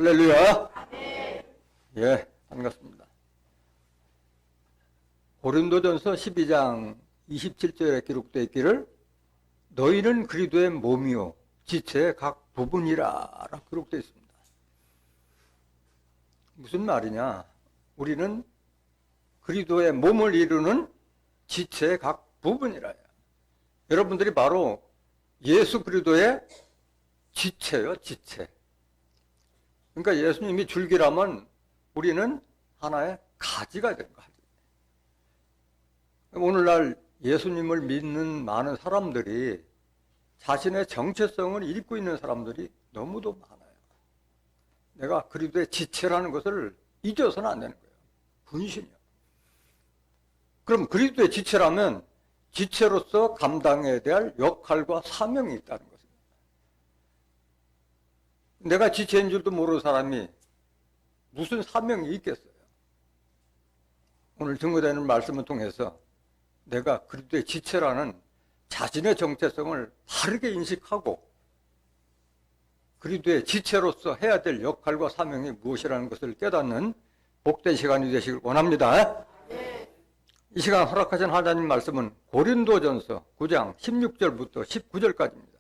할렐루야. 예, 반갑습니다. 고린도전서 12장 27절에 기록되어 있기를 너희는 그리스도의 몸이요 지체의 각 부분이라 라고 기록되어 있습니다. 무슨 말이냐? 우리는 그리스도의 몸을 이루는 지체의 각 부분이라요. 여러분들이 바로 예수 그리스도의 지체요, 지체. 그러니까 예수님이 줄기라면 우리는 하나의 가지가 된 거죠. 오늘날 예수님을 믿는 많은 사람들이 자신의 정체성을 잃고 있는 사람들이 너무도 많아요. 내가 그리스도의 지체라는 것을 잊어서는 안 되는 거예요. 분신이요. 그럼 그리스도의 지체라면 지체로서 감당해야 될 역할과 사명이 있다는 것입니다. 내가 지체인 줄도 모르는 사람이 무슨 사명이 있겠어요? 오늘 증거되는 말씀을 통해서 내가 그리스도의 지체라는 자신의 정체성을 바르게 인식하고 그리스도의 지체로서 해야 될 역할과 사명이 무엇이라는 것을 깨닫는 복된 시간이 되시길 원합니다. 이 시간 허락하신 하나님 말씀은 고린도전서 9장 16절부터 19절까지입니다.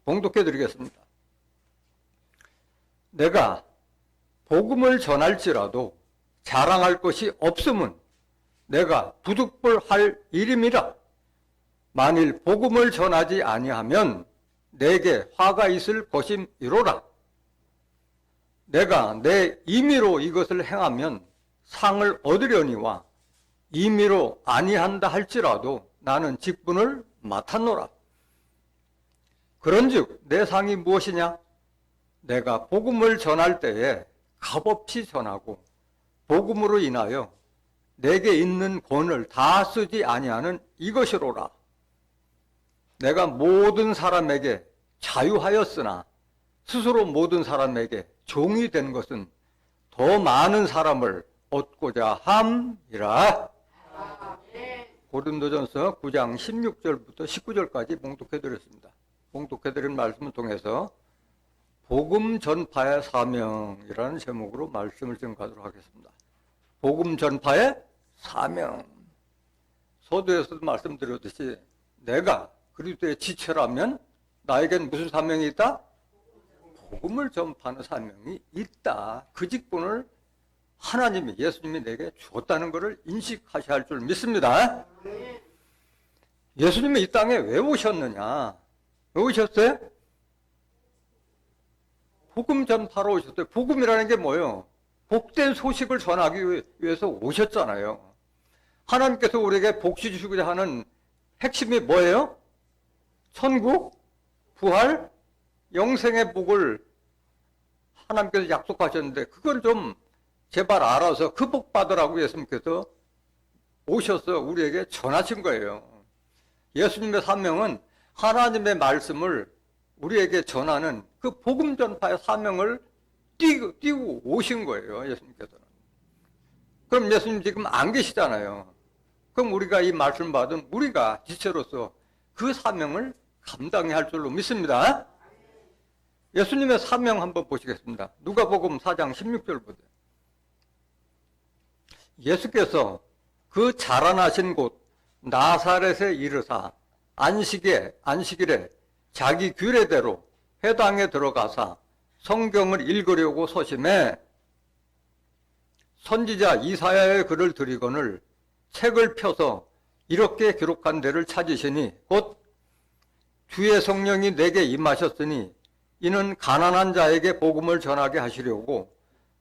봉독해 드리겠습니다. 내가 복음을 전할지라도 자랑할 것이 없음은 내가 부득불할 일임이라. 만일 복음을 전하지 아니하면 내게 화가 있을 것임이로라. 내가 내 임의로 이것을 행하면 상을 얻으려니와 임의로 아니한다 할지라도 나는 직분을 맡았노라. 그런즉 내 상이 무엇이냐? 내가 복음을 전할 때에 값없이 전하고 복음으로 인하여 내게 있는 권을 다 쓰지 아니하는 이것이로라. 내가 모든 사람에게 자유하였으나 스스로 모든 사람에게 종이 된 것은 더 많은 사람을 얻고자 함이라. 고린도전서 9장 16절부터 19절까지 봉독해드렸습니다. 봉독해드린 말씀을 통해서 복음 전파의 사명이라는 제목으로 말씀을 전가하도록 하겠습니다. 복음 전파의 사명. 서두에서도 말씀드렸듯이 내가 그리스도의 지체라면 나에겐 무슨 사명이 있다? 복음을 전파하는 사명이 있다. 그 직분을 하나님이, 예수님이 내게 주었다는 것을 인식하셔야 할 줄 믿습니다. 예수님이 이 땅에 왜 오셨느냐? 왜 오셨어요? 복음 전파로 오셨어요. 복음이라는 게 뭐예요? 복된 소식을 전하기 위해서 오셨잖아요. 하나님께서 우리에게 복시 주시고자 하는 핵심이 뭐예요? 천국, 부활, 영생의 복을 하나님께서 약속하셨는데 그걸 좀 제발 알아서 그 복 받으라고 예수님께서 오셔서 우리에게 전하신 거예요. 예수님의 사명은 하나님의 말씀을 우리에게 전하는 그 복음 전파의 사명을 띄고 오신 거예요, 예수님께서는. 그럼 예수님 지금 안 계시잖아요. 그럼 우리가 이 말씀 받은 우리가 지체로서 그 사명을 감당해야 할 줄로 믿습니다. 예수님의 사명 한번 보시겠습니다. 누가복음 4장 16절 보세요. 예수께서 그 자라나신 곳 나사렛에 이르사 안식일에 자기 규례대로 회당에 들어가사 성경을 읽으려고 서심해 선지자 이사야의 글을 들이거늘 책을 펴서 이렇게 기록한 데를 찾으시니 곧 주의 성령이 내게 임하셨으니 이는 가난한 자에게 복음을 전하게 하시려고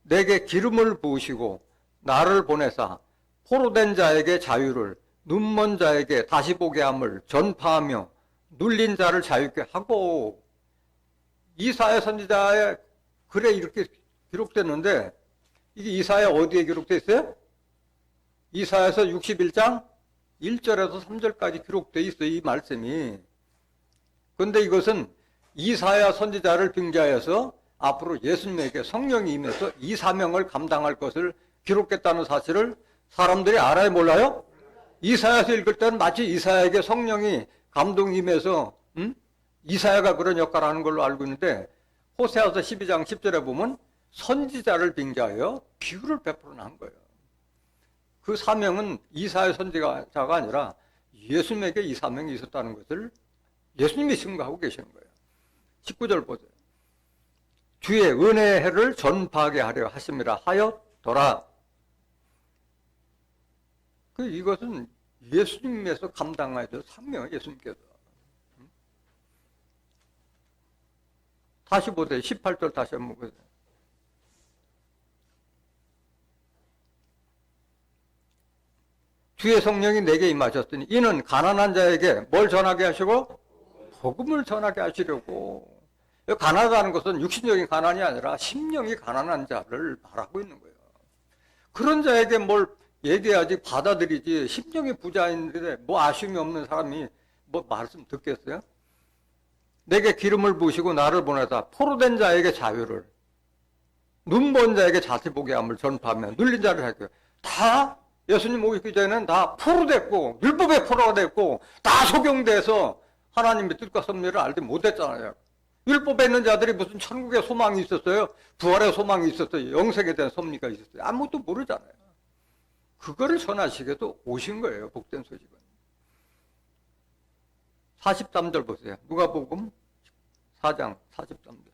내게 기름을 부으시고 나를 보내사 포로된 자에게 자유를 눈먼 자에게 다시 보게 함을 전파하며 눌린 자를 자유케 하고. 이사야 선지자의 글에 이렇게 기록됐는데 이게 이사야 어디에 기록되어 있어요? 이사야서 61장 1절에서 3절까지 기록되어 있어요, 이 말씀이. 그런데 이것은 이사야 선지자를 빙자해서 앞으로 예수님에게 성령이 임해서 이 사명을 감당할 것을 기록했다는 사실을 사람들이 알아요, 몰라요? 이사야서 읽을 때는 마치 이사야에게 성령이 감동이 임해서 이사야가 그런 역할을 하는 걸로 알고 있는데 호세아서 12장 10절에 보면 선지자를 빙자하여 기후를 베풀어 난 거예요. 그 사명은 이사야 선지자가 아니라 예수님에게 이 사명이 있었다는 것을 예수님이 증거하고 계시는 거예요. 19절 보세요. 주의 은혜의 해를 전파하게 하려 하심이라 하였더라. 이것은 예수님에서 감당해야 될 사명이에요. 예수님께서. 다시 보세요. 18절 다시 한번 보세요. 주의 성령이 내게 임하셨으니 이는 가난한 자에게 뭘 전하게 하시고 복음을 전하게 하시려고. 가난하다는 것은 육신적인 가난이 아니라 심령이 가난한 자를 말하고 있는 거예요. 그런 자에게 뭘 얘기해야지 받아들이지. 심령이 부자인데 뭐 아쉬움이 없는 사람이 뭐 말씀 듣겠어요? 내게 기름을 부으시고 나를 보내다 포로된 자에게 자유를, 눈먼 자에게 자세 보게 함을 전파하며 눌린 자를 할게요. 다 예수님 오기 전에는 다 포로됐고 율법의 포로가 됐고 다 속용돼서 하나님의 뜻과 섭리를 알지 못했잖아요. 율법에 있는 자들이 무슨 천국의 소망이 있었어요? 부활의 소망이 있었어요? 영생에 대한 섭리가 있었어요? 아무것도 모르잖아요. 그거를 전하시게도 오신 거예요. 복된 소식은. 43절 보세요. 누가복음 4장 43절.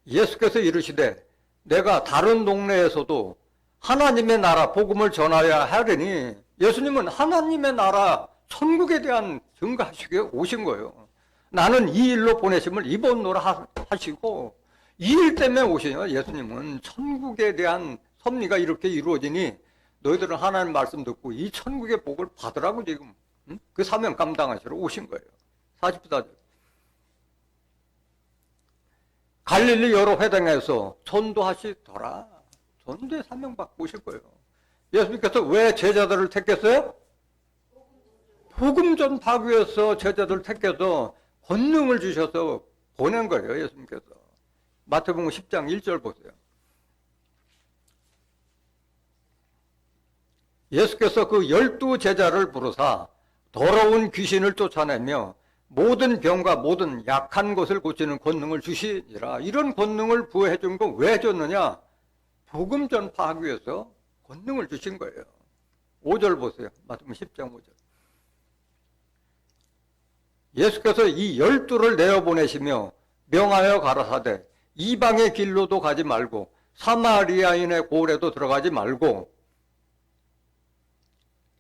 예수께서 이르시되 내가 다른 동네에서도 하나님의 나라 복음을 전하여야 하려니, 예수님은 하나님의 나라 천국에 대한 증거하시기에 오신 거예요. 나는 이 일로 보내심을 입었노라 하시고, 이 일 때문에 오시요. 예수님은 천국에 대한 섭리가 이렇게 이루어지니 너희들은 하나님 말씀 듣고 이 천국의 복을 받으라고 지금 그 사명 감당하시러 오신 거예요. 44절. 갈릴리 여러 회당에서 전도하시더라. 전도의 사명 받고 오실 거예요. 예수님께서 왜 제자들을 택했어요? 복음 전파하기 위해서 제자들을 택해서 권능을 주셔서 보낸 거예요. 예수님께서. 마태복음 10장 1절 보세요. 예수께서 그 12 제자를 부르사 더러운 귀신을 쫓아내며 모든 병과 모든 약한 것을 고치는 권능을 주시니라. 이런 권능을 부여해 준 거 왜 줬느냐? 복음 전파하기 위해서 권능을 주신 거예요. 5절 보세요. 마태복음 10장 5절. 예수께서 이 12를 내어보내시며 명하여 가라사대 이방의 길로도 가지 말고 사마리아인의 고을에도 들어가지 말고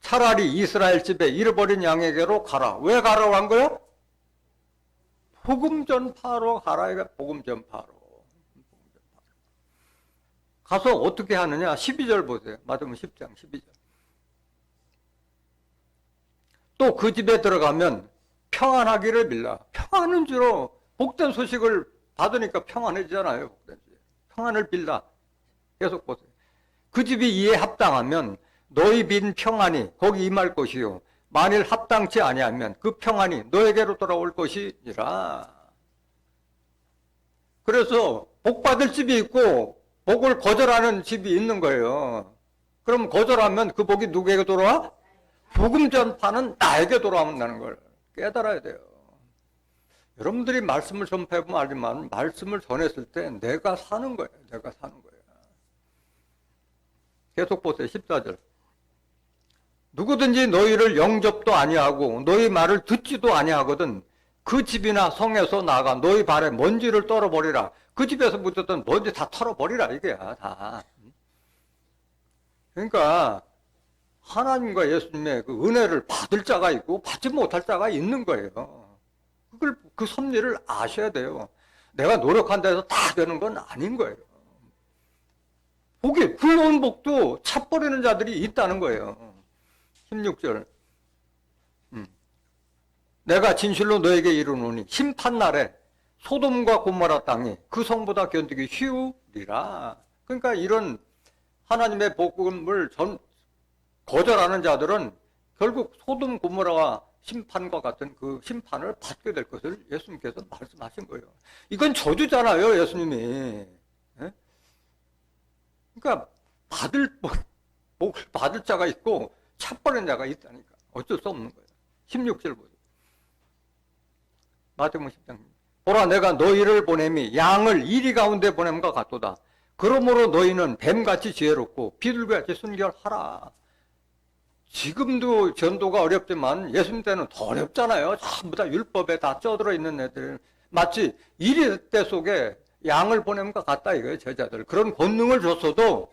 차라리 이스라엘 집에 잃어버린 양에게로 가라. 왜 가라고 한 거예요? 복음 전파로 가라. 이거 복음 전파로. 가서 어떻게 하느냐? 12절 보세요. 마태복음 10장 12절. 또 그 집에 들어가면 평안하기를 빌라. 평안은 주로 복된 소식을 받으니까 평안해지잖아요. 복된 소식. 평안을 빌라. 계속 보세요. 그 집이 이에 합당하면 너희 빈 평안이 거기 임할 것이요 만일 합당치 아니하면 그 평안이 너에게로 돌아올 것이니라. 그래서 복 받을 집이 있고 복을 거절하는 집이 있는 거예요. 그럼 거절하면 그 복이 누구에게 돌아와? 복음 전파는 나에게 돌아온다는 걸 깨달아야 돼요. 여러분들이 말씀을 전파해보면 알지만 말씀을 전했을 때 내가 사는 거예요. 내가 사는 거예요. 계속 보세요. 14절. 누구든지 너희를 영접도 아니하고 너희 말을 듣지도 아니하거든 그 집이나 성에서 나가 너희 발에 먼지를 떨어버리라. 그 집에서 묻었던 먼지 다 털어버리라. 이게야 다. 그러니까 하나님과 예수님의 그 은혜를 받을 자가 있고 받지 못할 자가 있는 거예요. 그걸 그 섭리를 아셔야 돼요. 내가 노력한다 해서 다 되는 건 아닌 거예요. 복이 굴러온 복도 차버리는 자들이 있다는 거예요. 16절. 내가 진실로 너에게 이르노니 심판날에 소돔과 고모라 땅이 그 성보다 견디기 쉬우리라. 그러니까 이런 하나님의 복음을 거절하는 자들은 결국 소돔 고모라와 심판과 같은 그 심판을 받게 될 것을 예수님께서 말씀하신 거예요. 이건 저주잖아요, 예수님이. 그러니까 복을 받을 자가 있고 차버린 자가 있다니까. 어쩔 수 없는 거예요. 16절 보세요. 마태복음 10장. 보라 내가 너희를 보냄이 양을 이리 가운데 보냄과 같도다. 그러므로 너희는 뱀같이 지혜롭고 비둘기같이 순결하라. 지금도 전도가 어렵지만 예수님 때는 더 어렵잖아요. 전부 다 율법에 다 쪄들어 있는 애들. 마치 이리 때 속에 양을 보냄과 같다 이거예요, 제자들. 그런 권능을 줬어도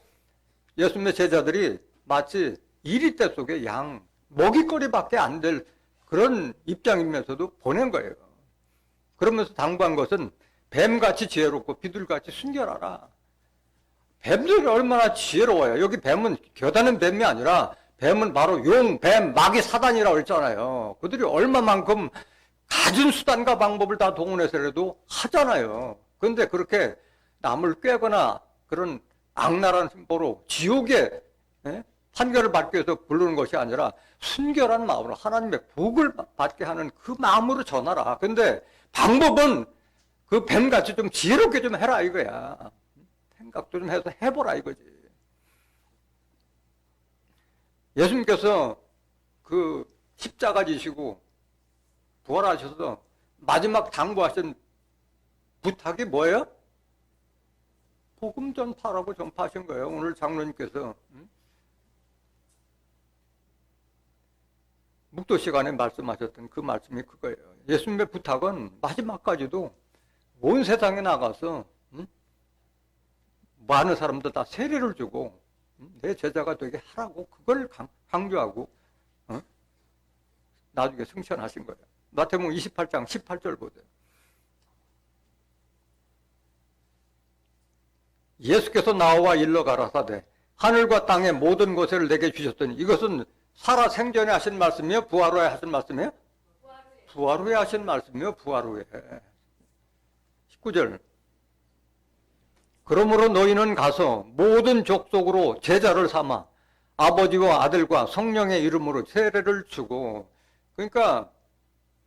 예수님의 제자들이 마치 이리 때 속에 양, 먹이거리밖에 안 될 그런 입장이면서도 보낸 거예요. 그러면서 당부한 것은 뱀같이 지혜롭고 비둘기같이 순결하라. 뱀들이 얼마나 지혜로워요. 여기 뱀은 겨다는 뱀이 아니라 뱀은 바로 용, 뱀, 마귀, 사단이라고 했잖아요. 그들이 얼마만큼 갖은 수단과 방법을 다 동원해서라도 하잖아요. 그런데 그렇게 남을 꿰거나 그런 악랄한 심보로 지옥에 판결을 받기 위해서 부르는 것이 아니라 순결한 마음으로 하나님의 복을 받게 하는 그 마음으로 전하라. 근데 방법은 그 뱀같이 좀 지혜롭게 좀 해라 이거야. 생각도 좀 해서 해보라 이거지. 예수님께서 그 십자가 지시고 부활하셔서 마지막 당부하신 부탁이 뭐예요? 복음 전파라고 전파하신 거예요. 오늘 장로님께서 묵도 시간에 말씀하셨던 그 말씀이 그거예요. 예수님의 부탁은 마지막까지도 온 세상에 나가서 많은 사람들 다 세례를 주고 내 제자가 되게 하라고 그걸 강조하고 나중에 승천하신 거예요. 마태복음 28장 18절 보세요. 예수께서 나와 일러 가라사대 하늘과 땅의 모든 것을 내게 주셨더니 이것은 살아 생전에 하신 말씀이에요? 부활 후에 하신 말씀이에요? 부활 후에 하신 말씀이에요? 부활 후에. 19절 그러므로 너희는 가서 모든 족속으로 제자를 삼아 아버지와 아들과 성령의 이름으로 세례를 주고 그러니까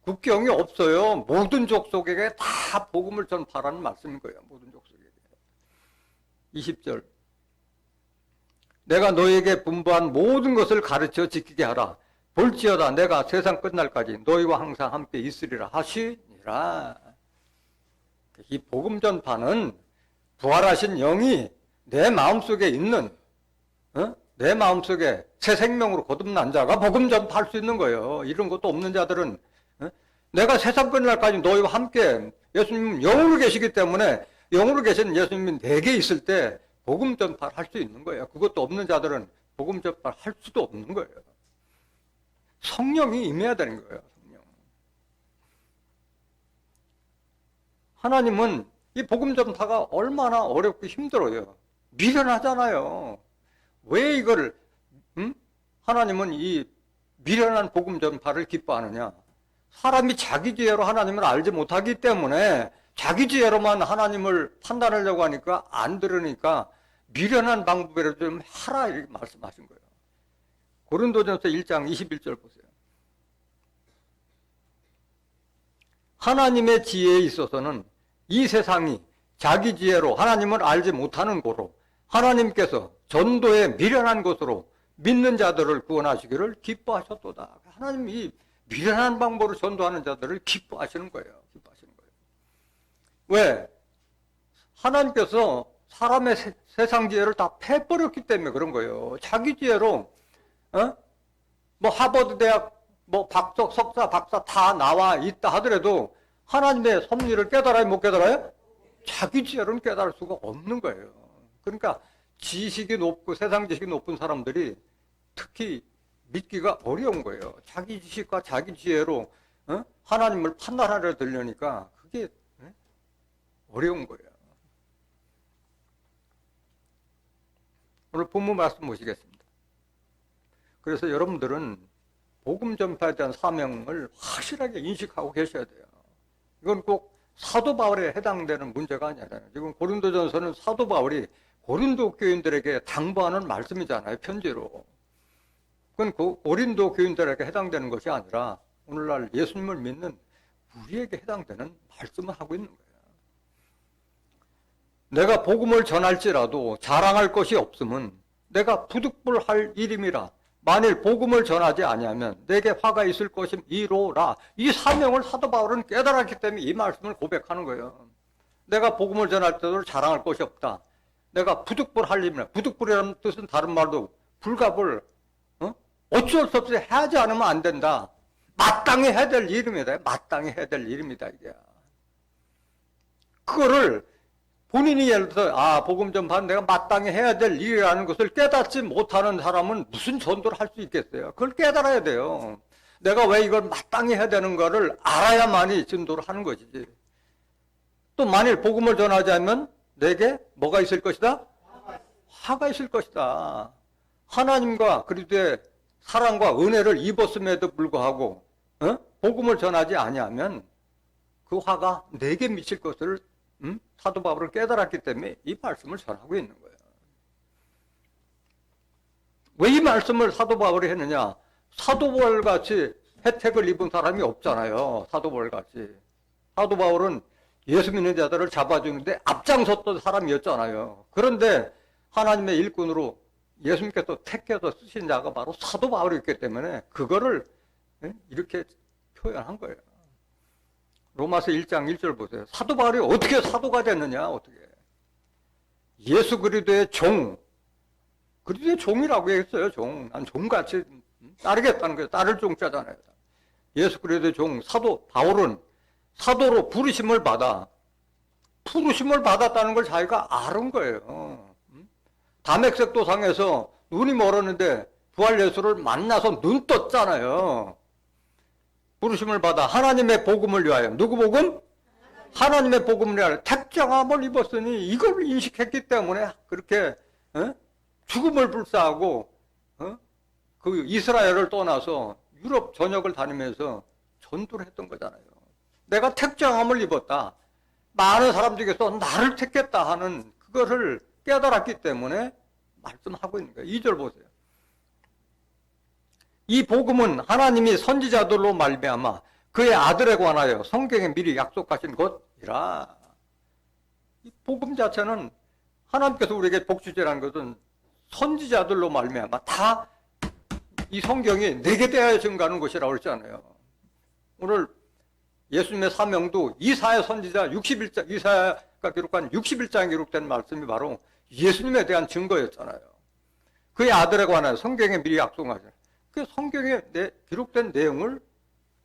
국경이 없어요. 모든 족속에게 다 복음을 전파라는 말씀인 거예요. 모든 족속에게. 20절 내가 너희에게 분부한 모든 것을 가르쳐 지키게 하라. 볼지어다 내가 세상 끝날까지 너희와 항상 함께 있으리라 하시니라. 이 복음 전파는 부활하신 영이 내 마음속에 있는 내 마음속에 새 생명으로 거듭난 자가 복음 전파할 수 있는 거예요. 이런 것도 없는 자들은 내가 세상 끝날까지 너희와 함께 예수님은 영으로 계시기 때문에 영으로 계신 예수님이 내게 있을 때 복음 전파를 할 수 있는 거예요. 그것도 없는 자들은 복음 전파를 할 수도 없는 거예요. 성령이 임해야 되는 거예요. 성령. 하나님은 이 복음 전파가 얼마나 어렵고 힘들어요. 미련하잖아요. 왜 이걸 하나님은 이 미련한 복음 전파를 기뻐하느냐? 사람이 자기 지혜로 하나님을 알지 못하기 때문에 자기 지혜로만 하나님을 판단하려고 하니까 안 들으니까 미련한 방법이라도 좀 하라 이렇게 말씀하신 거예요. 고린도전서 1장 21절 보세요. 하나님의 지혜에 있어서는 이 세상이 자기 지혜로 하나님을 알지 못하는 고로 하나님께서 전도에 미련한 것으로 믿는 자들을 구원하시기를 기뻐하셨도다. 하나님이 미련한 방법으로 전도하는 자들을 기뻐하시는 거예요. 기뻐하시는 거예요. 왜? 하나님께서 사람의 세상 지혜를 다 패버렸기 때문에 그런 거예요. 자기 지혜로 뭐 하버드 대학 뭐 박석, 석사, 박사 다 나와 있다 하더라도 하나님의 섭리를 깨달아요? 못 깨달아요? 자기 지혜로는 깨달을 수가 없는 거예요. 그러니까 지식이 높고 세상 지식이 높은 사람들이 특히 믿기가 어려운 거예요. 자기 지식과 자기 지혜로 하나님을 판단하려 들려니까 그게 어려운 거예요. 오늘 본문 말씀 보시겠습니다. 그래서 여러분들은 복음 전파에 대한 사명을 확실하게 인식하고 계셔야 돼요. 이건 꼭 사도 바울에 해당되는 문제가 아니잖아요. 지금 고린도전서는 사도 바울이 고린도 교인들에게 당부하는 말씀이잖아요. 편지로. 그건 그 고린도 교인들에게 해당되는 것이 아니라 오늘날 예수님을 믿는 우리에게 해당되는 말씀을 하고 있는 거예요. 내가 복음을 전할지라도 자랑할 것이 없음은 내가 부득불할 일임이라 만일 복음을 전하지 아니하면 내게 화가 있을 것임 이로라. 이 사명을 사도 바울은 깨달았기 때문에 이 말씀을 고백하는 거예요. 내가 복음을 전할 때도 자랑할 것이 없다. 내가 부득불할 일이나, 부득불이라는 뜻은 다른 말도 불갑을 어쩔 수 없이 하지 않으면 안 된다. 마땅히 해야 될 일입니다. 마땅히 해야 될 일입니다. 이게. 그거를 본인이 예를 들어서 복음 전파는 내가 마땅히 해야 될 일이라는 것을 깨닫지 못하는 사람은 무슨 전도를 할 수 있겠어요? 그걸 깨달아야 돼요. 내가 왜 이걸 마땅히 해야 되는 거를 알아야만이 전도를 하는 것이지. 또 만일 복음을 전하지 않으면 내게 뭐가 있을 것이다? 화가 있을 것이다. 하나님과 그리스도의 사랑과 은혜를 입었음에도 불구하고 복음을 전하지 아니하면 그 화가 내게 미칠 것을 사도 바울을 깨달았기 때문에 이 말씀을 전하고 있는 거예요. 왜 이 말씀을 사도 바울이 했느냐? 사도 바울 같이 혜택을 입은 사람이 없잖아요. 사도 바울 같이. 사도 바울은 예수 믿는 자들을 잡아주는데 앞장섰던 사람이었잖아요. 그런데 하나님의 일꾼으로 예수님께서 택해서 쓰신 자가 바로 사도 바울이었기 때문에 그거를 이렇게 표현한 거예요. 로마서 1장 1절 보세요. 사도 바울이 어떻게 사도가 됐느냐? 어떻게? 예수 그리스도의 종, 그리스도의 종이라고 했어요. 종. 난 종같이 따르겠다는 거예요. 따를 종자잖아요. 예수 그리스도의 종, 사도 바울은 사도로 부르심을 받았다는 걸 자기가 아는 거예요. 다메섹 도상에서 눈이 멀었는데 부활 예수를 만나서 눈 떴잖아요. 부르심을 받아 하나님의 복음을 위하여. 누구 복음? 하나님의 복음을 위하여 택정함을 입었으니 이걸 인식했기 때문에 그렇게 죽음을 불사하고 그 이스라엘을 떠나서 유럽 전역을 다니면서 전도를 했던 거잖아요. 내가 택정함을 입었다. 많은 사람 중에서 나를 택했다 하는 그거를 깨달았기 때문에 말씀하고 있는 거예요. 2절 보세요. 이 복음은 하나님이 선지자들로 말미암아 그의 아들에 관하여 성경에 미리 약속하신 것이라. 이 복음 자체는 하나님께서 우리에게 복주제라는 것은 선지자들로 말미암아 다 이 성경이 내게 대하여 증가하는 것이라고 그랬잖아요. 오늘 예수님의 사명도 이사야 선지자 61장, 이사야가 기록한 61장에 기록된 말씀이 바로 예수님에 대한 증거였잖아요. 그의 아들에 관하여 성경에 미리 약속하셨어요. 그 성경에 기록된 내용을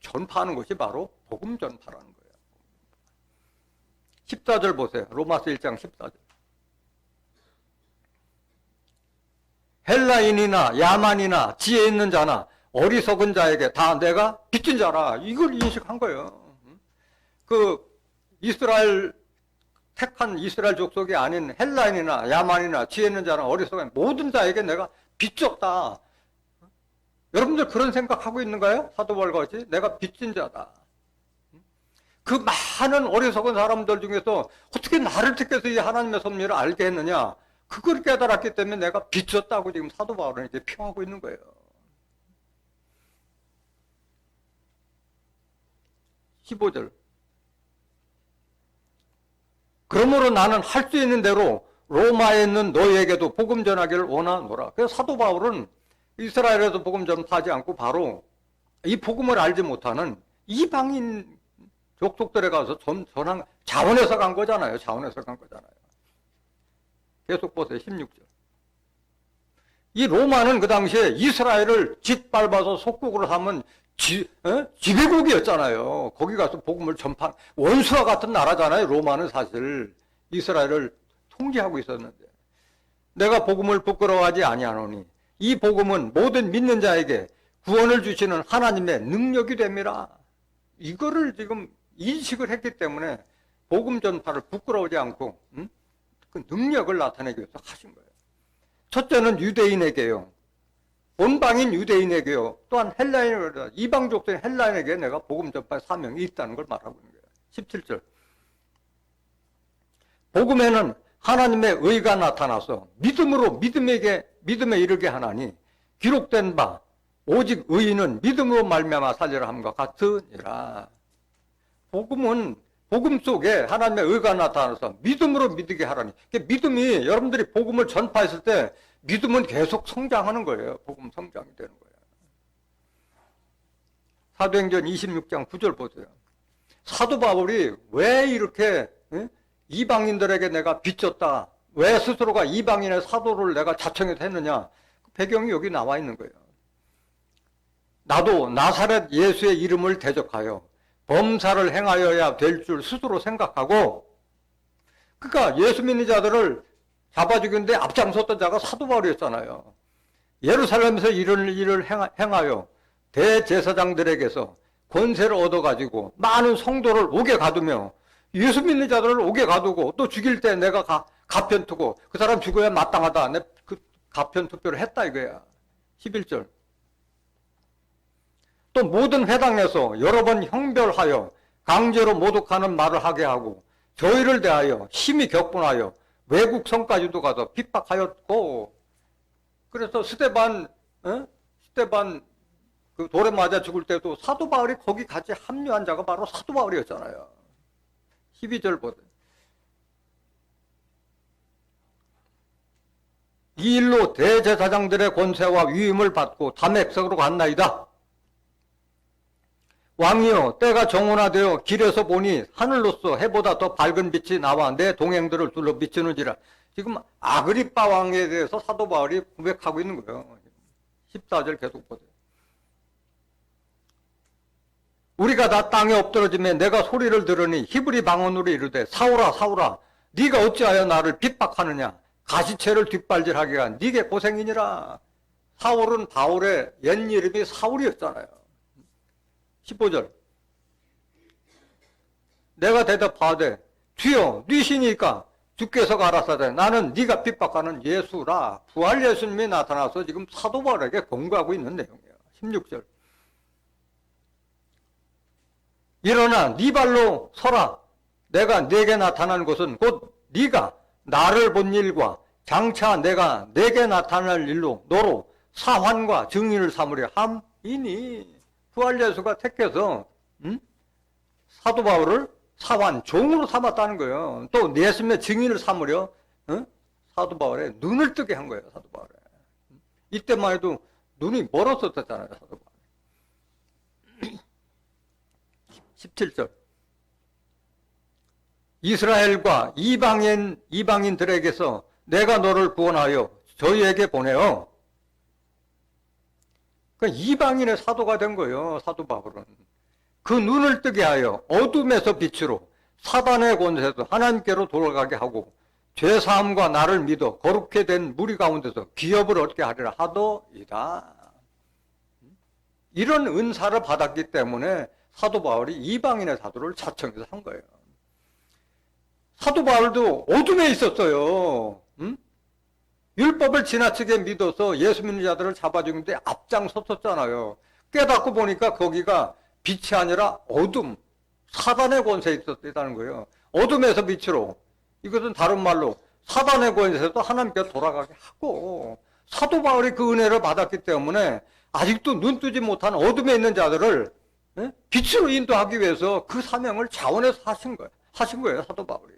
전파하는 것이 바로 복음 전파라는 거예요. 14절 보세요. 로마서 1장 14절. 헬라인이나 야만이나 지혜 있는 자나 어리석은 자에게 다 내가 빚진 자라. 이걸 인식한 거예요. 그 이스라엘 택한 이스라엘 족속이 아닌 헬라인이나 야만이나 지혜 있는 자나 어리석은 모든 자에게 내가 빚졌다. 여러분들 그런 생각하고 있는가요? 사도 바울 같이 내가 빚진 자다. 그 많은 어리석은 사람들 중에서 어떻게 나를 택해서 이 하나님의 섭리를 알게 했느냐? 그걸 깨달았기 때문에 내가 빚졌다고 지금 사도 바울은 이렇게 표하고 있는 거예요. 15절. 그러므로 나는 할 수 있는 대로 로마에 있는 너희에게도 복음 전하기를 원하노라. 그래서 사도 바울은 이스라엘에서 복음 전파하지 않고 바로 이 복음을 알지 못하는 이방인 족속들에 가서 전한 자원해서 간 거잖아요. 자원해서 간 거잖아요. 계속 보세요. 16절. 이 로마는 그 당시에 이스라엘을 짓밟아서 속국으로 삼은 지배국이었잖아요. 거기 가서 복음을 전파, 원수와 같은 나라잖아요. 로마는 사실 이스라엘을 통제하고 있었는데 내가 복음을 부끄러워하지 아니하노니 이 복음은 모든 믿는 자에게 구원을 주시는 하나님의 능력이 됩니다. 이거를 지금 인식을 했기 때문에 복음 전파를 부끄러워하지 않고 그 능력을 나타내기 위해서 하신 거예요. 첫째는 유대인에게요. 본방인 유대인에게요. 또한 헬라인, 이방족된 헬라인에게 내가 복음 전파의 사명이 있다는 걸 말하고 있는 거예요. 17절. 복음에는 하나님의 의가 나타나서 믿음으로 믿음에 이르게 하나니 기록된 바 오직 의인은 믿음으로 말미암아 살리라 함과 같으니라. 복음은 복음 속에 하나님의 의가 나타나서 믿음으로 믿게 하라니. 믿음이 여러분들이 복음을 전파했을 때 믿음은 계속 성장하는 거예요. 복음 성장이 되는 거예요. 사도행전 26장 9절 보세요. 사도 바울이 왜 이렇게 이방인들에게 내가 비쳤다, 왜 스스로가 이방인의 사도를 내가 자청해서 했느냐, 배경이 여기 나와 있는 거예요. 나도 나사렛 예수의 이름을 대적하여 범사를 행하여야 될 줄 스스로 생각하고, 그러니까 예수 믿는 자들을 잡아 죽이는데 앞장섰던 자가 사도 바울이었잖아요. 예루살렘에서 이런 일을 행하여 대제사장들에게서 권세를 얻어가지고 많은 성도를 옥에 가두며 예수 믿는 자들을 옥에 가두고 또 죽일 때 내가 가편투고 그 사람 죽어야 마땅하다. 내 그 가편투표를 했다 이거야. 11절. 또 모든 회당에서 여러 번 형별하여 강제로 모독하는 말을 하게 하고 저희를 대하여 심히 격분하여 외국 성까지도 가서 핍박하였고, 그래서 스데반 그 돌에 맞아 죽을 때도 사도 바울이 거기 같이 합류한 자가 바로 사도 바울이었잖아요. 12절 보세요. 이 일로 대제사장들의 권세와 위임을 받고 다메섹으로 갔나이다. 왕이여, 때가 정오나되어 길에서 보니 하늘로서 해보다 더 밝은 빛이 나와 내 동행들을 둘러 비추는지라. 지금 아그리빠 왕에 대해서 사도 바울이 고백하고 있는 거예요. 14절 계속 보세요. 우리가 다 땅에 엎드러지며 내가 소리를 들으니 히브리 방언으로 이르되 사울아 사울아 네가 어찌하여 나를 핍박하느냐, 가시체를 뒷발질하기가 네게 고생이니라. 사울은 바울의 옛 이름이 사울이었잖아요. 15절. 내가 대답하되 주여 네시니까 주께서 가라사대 나는 네가 핍박하는 예수라. 부활 예수님이 나타나서 지금 사도 바울에게 권고하고 있는 내용이에요. 16절. 일어나 네 발로 서라. 내가 네게 나타난 것은 곧 네가 나를 본 일과 장차 내가 네게 나타날 일로 너로 사환과 증인을 삼으려 함이니. 부활 예수가 택해서 사도 바울을 사환, 종으로 삼았다는 거예요. 또 예수님의 증인을 삼으려 사도 바울의 눈을 뜨게 한 거예요. 사도 바울에. 이때만 해도 눈이 멀었었잖아요. 사도 바울. 17절. 이스라엘과 이방인들에게서 내가 너를 구원하여 저희에게 보내어. 그러니까 이방인의 사도가 된 거예요. 사도 바울은. 그 눈을 뜨게 하여 어둠에서 빛으로 사단의 권세도 하나님께로 돌아가게 하고 죄사함과 나를 믿어 거룩해 된 무리 가운데서 기업을 얻게 하리라 하더이다. 이런 은사를 받았기 때문에 사도 바울이 이방인의 사도를 자청해서 한 거예요. 사도 바울도 어둠에 있었어요. 율법을 지나치게 믿어서 예수 믿는 자들을 잡아주는데 앞장섰었잖아요. 깨닫고 보니까 거기가 빛이 아니라 어둠, 사단의 권세에 있었다는 거예요. 어둠에서 빛으로. 이것은 다른 말로 사단의 권세도 하나님께 돌아가게 하고, 사도 바울이 그 은혜를 받았기 때문에 아직도 눈 뜨지 못한 어둠에 있는 자들을 빛으로 인도하기 위해서 그 사명을 자원해서 하신 거예요, 사도 바울이.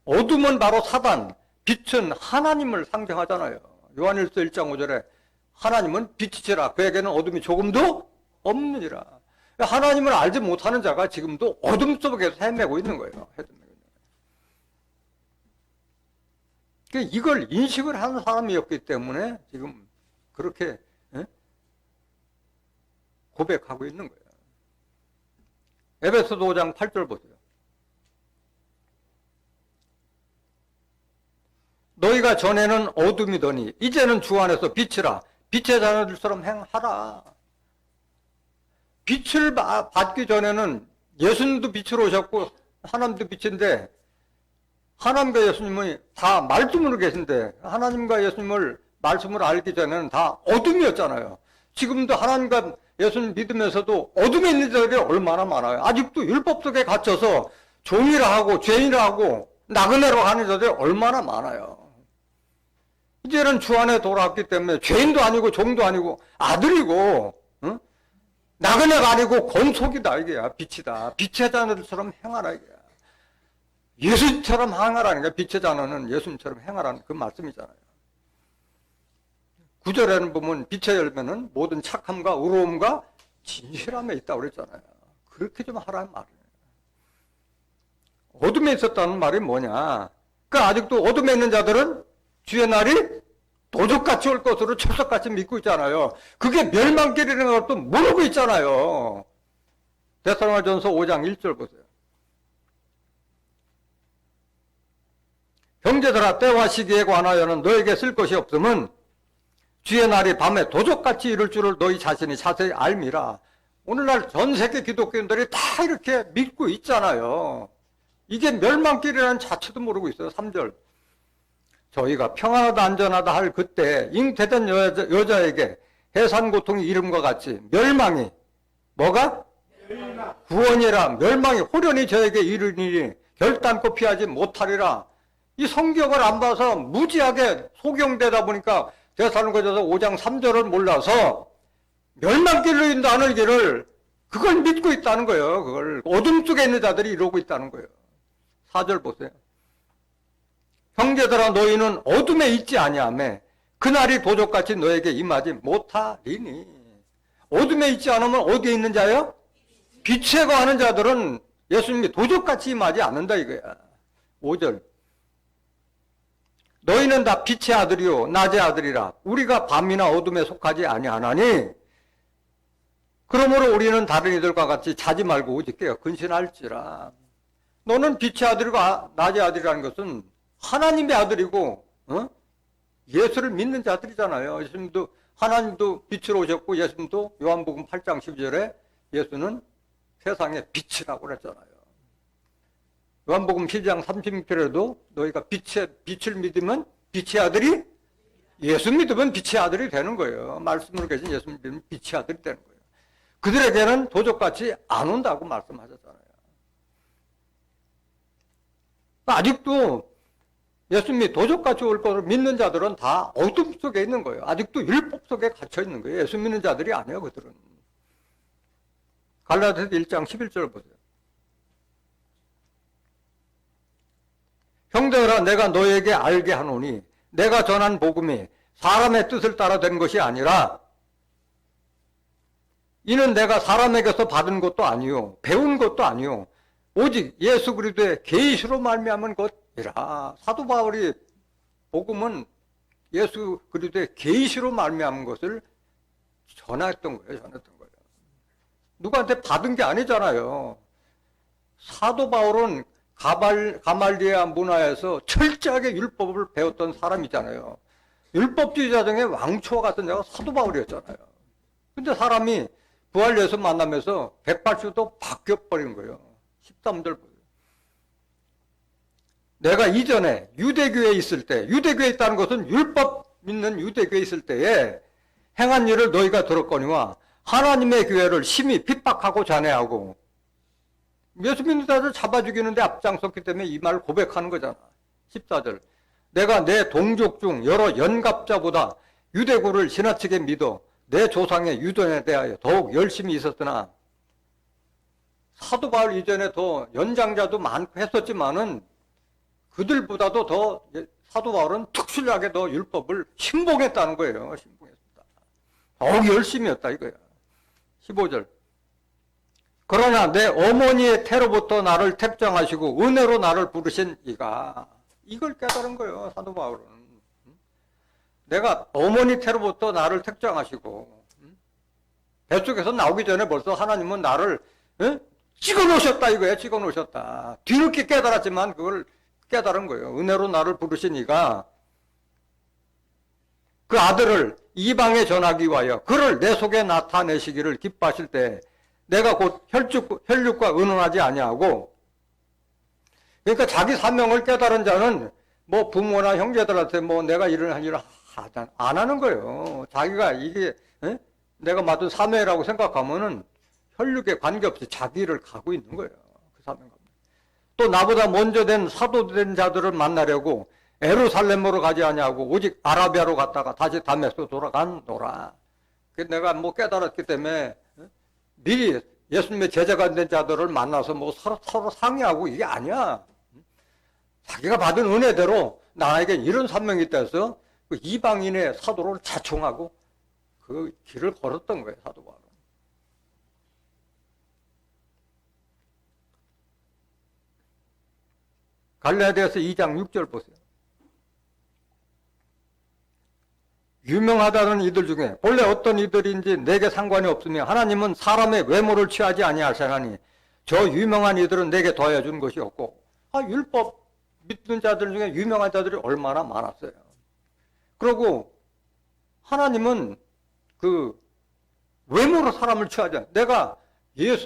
어둠은 바로 사단, 빛은 하나님을 상징하잖아요. 요한일서 1장 5절에 하나님은 빛이시라 그에게는 어둠이 조금도 없느니라. 하나님을 알지 못하는 자가 지금도 어둠 속에서 헤매고 있는 거예요. 이걸 인식을 하는 사람이었기 때문에 지금 그렇게 고백하고 있는 거예요. 에베소서 5장 8절 보세요. 너희가 전에는 어둠이더니 이제는 주 안에서 빛이라. 빛의 자녀들처럼 행하라. 빛을 받기 전에는 예수님도 빛으로 오셨고 하나님도 빛인데, 하나님과 예수님이 다 말씀으로 계신데 하나님과 예수님을 말씀으로 알기 전에는 다 어둠이었잖아요. 지금도 하나님과 예수님 믿으면서도 어둠에 있는 자들이 얼마나 많아요. 아직도 율법 속에 갇혀서 종이라 하고 죄인이라 하고 나그네로 하는 자들이 얼마나 많아요. 이제는 주 안에 돌아왔기 때문에 죄인도 아니고 종도 아니고 아들이고 나그네가 아니고 권속이다 이게야. 빛이다. 빛의 자녀들처럼 행하라 이게야. 예수님처럼 행하라는 게, 빛의 자녀는 예수님처럼 행하라는 그 말씀이잖아요. 구절에는 보면 빛의 열매는 모든 착함과 의로움과 진실함에 있다고 그랬잖아요. 그렇게 좀 하라는 말이에요. 어둠에 있었다는 말이 뭐냐? 그 아직도 어둠에 있는 자들은 주의 날이 도적같이 올 것으로 철석같이 믿고 있잖아요. 그게 멸망길이라는 것도 모르고 있잖아요. 데살로니가전서 5장 1절 보세요. 형제들아, 때와 시기에 관하여는 너에게 쓸 것이 없음은 주의 날이 밤에 도적같이 이룰 줄을 너희 자신이 자세히 알미라. 오늘날 전 세계 기독교인들이 다 이렇게 믿고 있잖아요. 이게 멸망길이라는 자체도 모르고 있어요. 3절. 저희가 평안하다 안전하다 할 그때 잉태된 여자에게 해산 고통이 이름과 같이 멸망이 뭐가? 구원이라 멸망이 호련히 저에게 이르니 결단코 피하지 못하리라. 이 성경을 안 봐서 무지하게 소경되다 보니까 데살로니가전서 5장 3절을 몰라서 멸망길로 인도하는 길을 그걸 믿고 있다는 거예요. 그걸 어둠 속에 있는 자들이 이러고 있다는 거예요. 4절 보세요. 형제들아, 너희는 어둠에 있지 아니하며 그날이 도적같이 너에게 임하지 못하리니. 어둠에 있지 않으면 어디에 있는 자요? 빛에 거하는 자들은 예수님이 도적같이 임하지 않는다 이거야. 5절. 너희는 다 빛의 아들이요 낮의 아들이라. 우리가 밤이나 어둠에 속하지 아니하나니 그러므로 우리는 다른 이들과 같이 자지 말고 오직 깨어 근신할지라. 너는 빛의 아들이고 낮의 아들이라는 것은 하나님의 아들이고 예수를 믿는 자들이잖아요. 예수님도 하나님도 빛으로 오셨고 예수님도 요한복음 8장 12절에 예수는 세상의 빛이라고 그랬잖아요. 요한복음 10장 36절에도 너희가 빛을 믿으면 빛의 아들이 예수 믿으면 빛의 아들이 되는 거예요. 말씀으로 계신 예수 믿으면 빛의 아들이 되는 거예요. 그들에게는 도적같이 안 온다고 말씀하셨잖아요. 아직도 예수님이 도적같이 올 것을 믿는 자들은 다 어둠 속에 있는 거예요. 아직도 율법 속에 갇혀 있는 거예요. 예수 믿는 자들이 아니에요, 그들은. 갈라디아서 1장 11절 보세요. 형제들아, 내가 너에게 알게 하노니 내가 전한 복음이 사람의 뜻을 따라 된 것이 아니라 이는 내가 사람에게서 받은 것도 아니요 배운 것도 아니요 오직 예수 그리스도의 계시로 말미암은 것이라. 사도 바울이 복음은 예수 그리스도의 계시로 말미암은 것을 전했던 거예요. 누구한테 받은 게 아니잖아요. 사도 바울은 가말리아 문화에서 철저하게 율법을 배웠던 사람이잖아요. 율법주의자 중에 왕초와 같은 자가 사도 바울이었잖아요. 근데 사람이 부활 예수 만나면서 180도 바뀌어버린 거예요. 13절 보세요. 내가 이전에 유대교에 있을 때, 유대교에 있다는 것은 율법 믿는 유대교에 있을 때에 행한 일을 너희가 들었거니와 하나님의 교회를 심히 핍박하고 잔해하고 예수 믿는 자들 잡아 죽이는데 앞장섰기 때문에 이 말을 고백하는 거잖아. 14절. 내가 내 동족 중 여러 연갑자보다 유대교를 지나치게 믿어 내 조상의 유전에 대하여 더욱 열심히 있었으나 사도 바울 이전에 더 연장자도 많고 했었지만은 그들보다도 더 사도 바울은 특출나게 더 율법을 신봉했다는 거예요. 신봉했습니다. 더욱 열심히 했다 이거야. 15절. 그러나 내 어머니의 태로부터 나를 택정하시고 은혜로 나를 부르신 이가, 이걸 깨달은 거예요. 사도 바울은. 내가 어머니 태로부터 나를 택정하시고 뱃속에서 나오기 전에 벌써 하나님은 나를 찍어 놓으셨다 이거예요. 찍어 놓으셨다. 뒤늦게 깨달았지만 그걸 깨달은 거예요. 은혜로 나를 부르신 이가 그 아들을 이방에 전하기 위하여 그를 내 속에 나타내시기를 기뻐하실 때 내가 곧 혈육과 의논하지 아니하고, 그러니까 자기 사명을 깨달은 자는 뭐 부모나 형제들한테 뭐 내가 이런 일을 안 하는 거예요. 자기가 이게 내가 맡은 사명이라고 생각하면은 혈육에 관계없이 자기 일을 가고 있는 거예요. 그 사명감. 또 나보다 먼저 된 사도된 자들을 만나려고 에루살렘으로 가지 아니하고 오직 아라비아로 갔다가 다시 다메섹으로 돌아간노라. 내가 뭐 깨달았기 때문에 미리 예수님의 제자가 된 자들을 만나서 뭐 서로 상의하고 이게 아니야. 자기가 받은 은혜대로 나에게 이런 사명이 있다 해서 그 이방인의 사도를 자청하고 그 길을 걸었던 거예요, 사도 바울은. 갈라디아서 2장 6절 보세요. 유명하다는 이들 중에 본래 어떤 이들인지 내게 상관이 없으며 하나님은 사람의 외모를 취하지 아니하시나니 저 유명한 이들은 내게 더해 준 것이 없고. 율법 믿는 자들 중에 유명한 자들이 얼마나 많았어요. 그리고 하나님은 그 외모로 사람을 취하지 않아요. 내가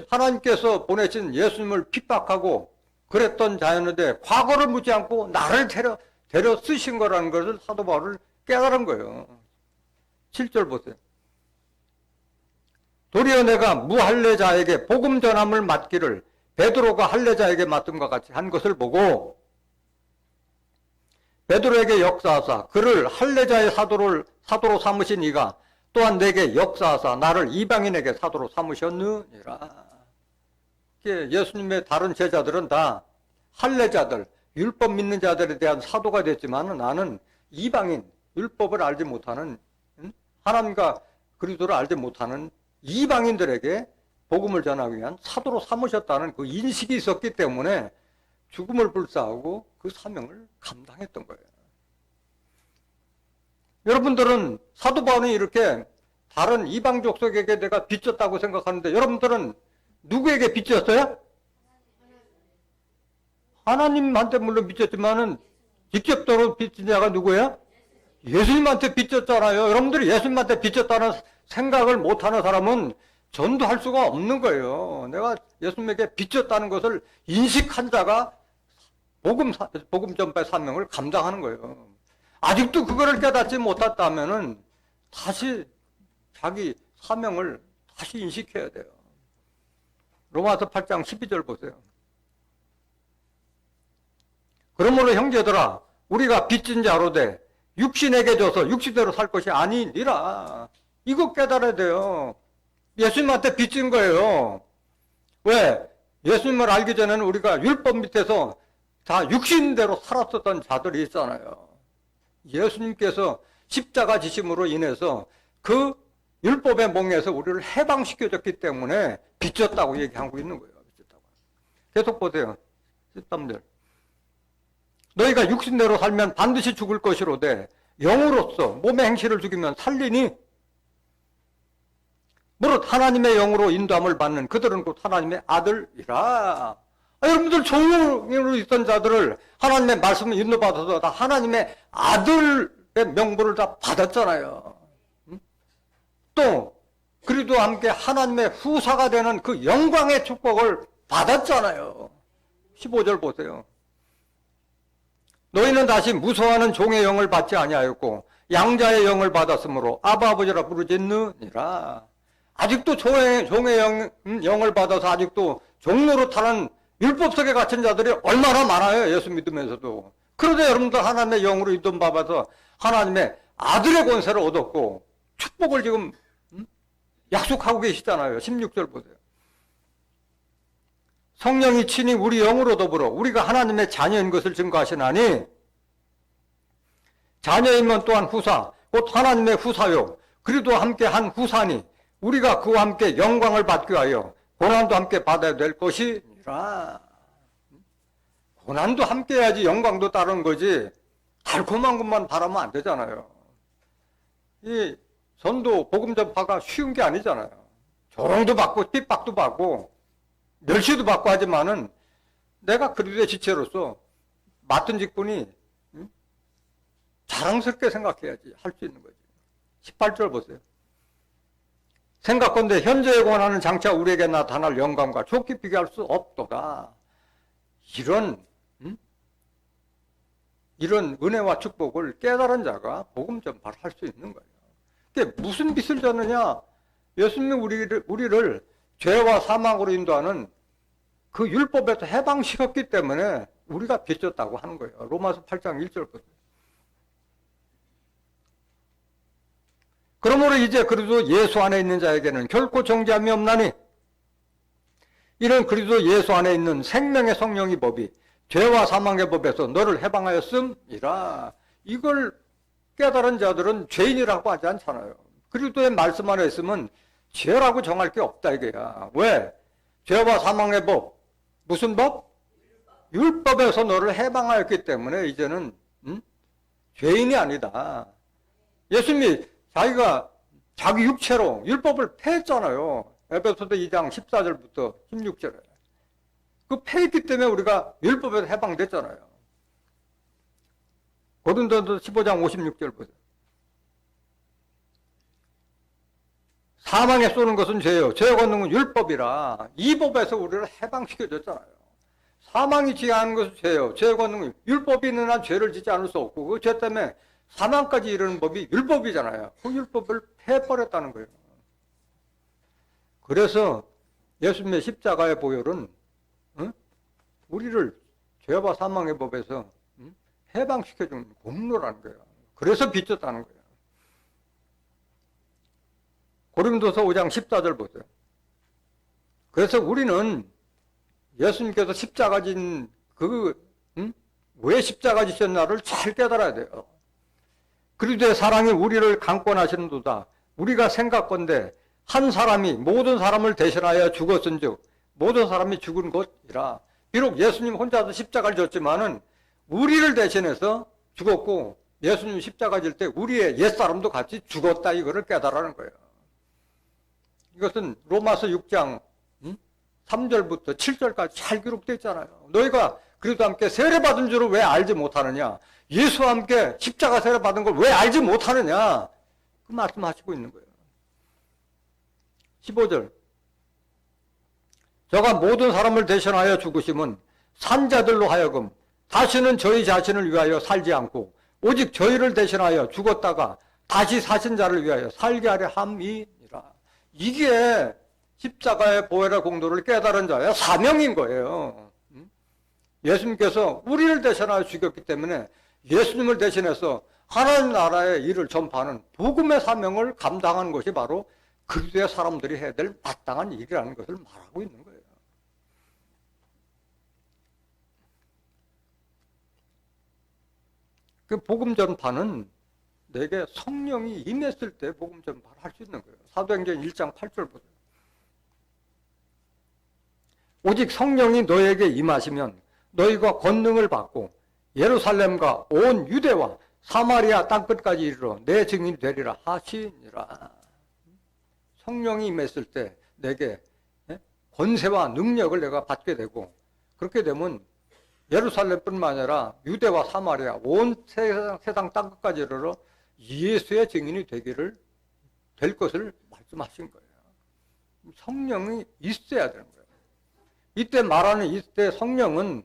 하나님께서 보내신 예수님을 핍박하고 그랬던 자였는데 과거를 묻지 않고 나를 데려 쓰신 거라는 것을 사도 바울을 깨달은 거예요. 7절 보세요. 도리어 내가 무할례자에게 복음 전함을 맡기를 베드로가 할례자에게 맡음과 같이 한 것을 보고 베드로에게 역사하사 그를 할례자의 사도로 삼으신 이가 또한 내게 역사하사 나를 이방인에게 사도로 삼으셨느니라. 예수님의 다른 제자들은 다 할례자들, 율법 믿는 자들에 대한 사도가 됐지만 나는 이방인, 율법을 알지 못하는, 하나님과 그리스도를 알지 못하는 이방인들에게 복음을 전하기 위한 사도로 삼으셨다는 그 인식이 있었기 때문에 죽음을 불사하고 그 사명을 감당했던 거예요. 여러분들은 사도 바울이 이렇게 다른 이방 족속에게 내가 빚졌다고 생각하는데 여러분들은 누구에게 빚졌어요? 하나님한테 물론 빚졌지만은 직접적으로 빚진 자가 누구예요? 예수님한테 빚졌잖아요. 여러분들이 예수님한테 빚졌다는 생각을 못하는 사람은 전도할 수가 없는 거예요. 내가 예수님에게 빚졌다는 것을 인식한 자가 복음 전파의 사명을 감당하는 거예요. 아직도 그거를 깨닫지 못했다면은 다시 자기 사명을 다시 인식해야 돼요. 로마서 8장 12절 보세요. 그러므로 형제들아 우리가 빚진 자로 돼 육신에게 줘서 육신대로 살 것이 아니니라. 이거 깨달아야 돼요. 예수님한테 빚진 거예요. 왜? 예수님을 알기 전에는 우리가 율법 밑에서 다 육신대로 살았었던 자들이 있잖아요. 예수님께서 십자가 지심으로 인해서 그 율법의 몽에서 우리를 해방시켜줬기 때문에 빚졌다고 얘기하고 있는 거예요. 빚졌다고. 계속 보세요. 13절. 너희가 육신대로 살면 반드시 죽을 것이로되 영으로서 몸의 행실을 죽이면 살리니 무릇 하나님의 영으로 인도함을 받는 그들은 곧 하나님의 아들이라. 여러분들 종으로 있던 자들을 하나님의 말씀을 인도받아서 다 하나님의 아들의 명분을 다 받았잖아요. 또 그리도 함께 하나님의 후사가 되는 그 영광의 축복을 받았잖아요. 15절 보세요. 너희는 다시 무서워하는 종의 영을 받지 아니하였고 양자의 영을 받았으므로 아바 아버지라 부르짖느니라. 아직도 종의 영을 받아서 아직도 종노릇하는 율법 속에 갇힌 자들이 얼마나 많아요. 예수 믿으면서도. 그런데 여러분들 하나님의 영으로 인도받아서 하나님의 아들의 권세를 얻었고 축복을 지금 약속하고 계시잖아요. 16절 보세요. 성령이 친히 우리 영으로 더불어 우리가 하나님의 자녀인 것을 증거하시나니 자녀이면 또한 후사 곧 하나님의 후사요 그리도 함께 한 후사니 우리가 그와 함께 영광을 받기 위하여 고난도 함께 받아야 될 것이니라. 고난도 함께 해야지 영광도 따르는 거지 달콤한 것만 바라면 안 되잖아요. 이 전도 복음 전파가 쉬운 게 아니잖아요. 조롱도 받고 핍박도 받고 멸시도 받고 하지만은 내가 그리스도의 지체로서 맡은 직분이 자랑스럽게 생각해야지 할 수 있는 거지. 18절 보세요. 생각건대 현재의 권한은 장차 우리에게 나타날 영광과 좋게 비교할 수 없도다. 이런 은혜와 축복을 깨달은 자가 복음 전파를 할 수 있는 거예요. 그게 무슨 빚을 졌느냐? 예수님이 우리를 죄와 사망으로 인도하는 그 율법에서 해방시켰기 때문에 우리가 빚졌다고 하는 거예요. 로마서 8장 1절 보세요. 그러므로 이제 그리스도 예수 안에 있는 자에게는 결코 정죄함이 없나니 이는 그리스도 예수 안에 있는 생명의 성령의 법이 죄와 사망의 법에서 너를 해방하였음이라. 이걸 깨달은 자들은 죄인이라고 하지 않잖아요. 그리스도의 말씀 안에 있으면 죄라고 정할 게 없다 이게야. 왜? 죄와 사망의 법. 무슨 법? 율법에서 너를 해방하였기 때문에 이제는 죄인이 아니다. 예수님이 자기가 자기 육체로 율법을 폐했잖아요. 에베소서 2장 14절부터 16절에. 그 폐했기 때문에 우리가 율법에서 해방됐잖아요. 고린도서 15장 56절 보세요. 사망에 쏘는 것은 죄요. 죄의 권능은 율법이라 이 법에서 우리를 해방시켜줬잖아요. 사망이 지하는 것은 죄요. 죄의 권능은 율법이 있는 한 죄를 짓지 않을 수 없고 그 죄 때문에 사망까지 이르는 법이 율법이잖아요. 그 율법을 폐해버렸다는 거예요. 그래서 예수님의 십자가의 보혈은 우리를 죄와 사망의 법에서 해방시켜주는 공로라는 거예요. 그래서 빚졌다는 거예요. 고린도서 5장 14절 보세요. 그래서 우리는 예수님께서 십자가 진 왜 십자가 지셨나를 잘 깨달아야 돼요. 그리스도의 사랑이 우리를 강권하시는도다. 우리가 생각건대 한 사람이 모든 사람을 대신하여 죽었은즉 모든 사람이 죽은 것이라. 비록 예수님 혼자서 십자가를 졌지만은 우리를 대신해서 죽었고 예수님 십자가 질 때 우리의 옛사람도 같이 죽었다 이거를 깨달아는 거예요. 이것은 로마서 6장 3절부터 7절까지 잘 기록되어 있잖아요. 너희가 그리스도와 함께 세례받은 줄을 왜 알지 못하느냐? 예수와 함께 십자가 세례받은 걸 왜 알지 못하느냐? 그 말씀하시고 있는 거예요. 15절. 저가 모든 사람을 대신하여 죽으심은 산자들로 하여금 다시는 저희 자신을 위하여 살지 않고 오직 저희를 대신하여 죽었다가 다시 사신 자를 위하여 살게 하려 함이니라. 이게 십자가의 보혈의 공로를 깨달은 자의 사명인 거예요. 예수님께서 우리를 대신하여 죽였기 때문에 예수님을 대신해서 하나님 나라의 일을 전파하는 복음의 사명을 감당하는 것이 바로 그리스도의 사람들이 해야 될 마땅한 일이라는 것을 말하고 있는 거예요. 그 복음 전파는 내게 성령이 임했을 때 복음 전파를 할 수 있는 거예요. 사도행전 1장 8절 보세요. 오직 성령이 너에게 임하시면 너희가 권능을 받고 예루살렘과 온 유대와 사마리아 땅끝까지 이르러 내 증인이 되리라 하시니라. 성령이 임했을 때 내게 권세와 능력을 내가 받게 되고 그렇게 되면 예루살렘뿐만 아니라 유대와 사마리아 온 세상 땅끝까지 이르러 예수의 증인이 될 것을 말씀하신 거예요. 성령이 있어야 되는 거예요. 이때 말하는 이때 성령은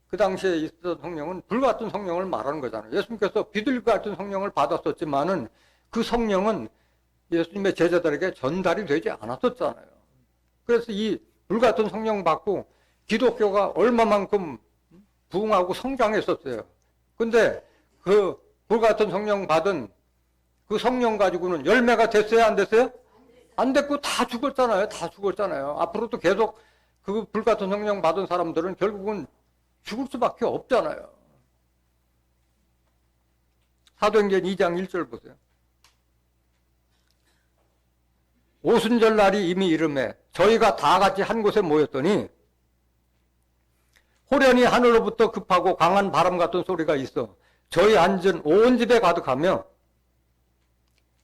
그 당시에 있었던 성령은 불같은 성령을 말하는 거잖아요. 예수님께서 비둘기 같은 성령을 받았었지만은 그 성령은 예수님의 제자들에게 전달이 되지 않았었잖아요. 그래서 이 불같은 성령 받고 기독교가 얼마만큼 부흥하고 성장했었어요. 근데 그 불같은 성령 받은 그 성령 가지고는 열매가 됐어요? 안 됐어요? 안 됐고 다 죽었잖아요. 다 죽었잖아요. 앞으로도 계속 그 불같은 성령 받은 사람들은 결국은 죽을 수밖에 없잖아요. 사도행전 2장 1절 보세요. 오순절 날이 이미 이름에 저희가 다 같이 한 곳에 모였더니 호련히 하늘로부터 급하고 강한 바람 같은 소리가 있어 저희 앉은 온 집에 가득하며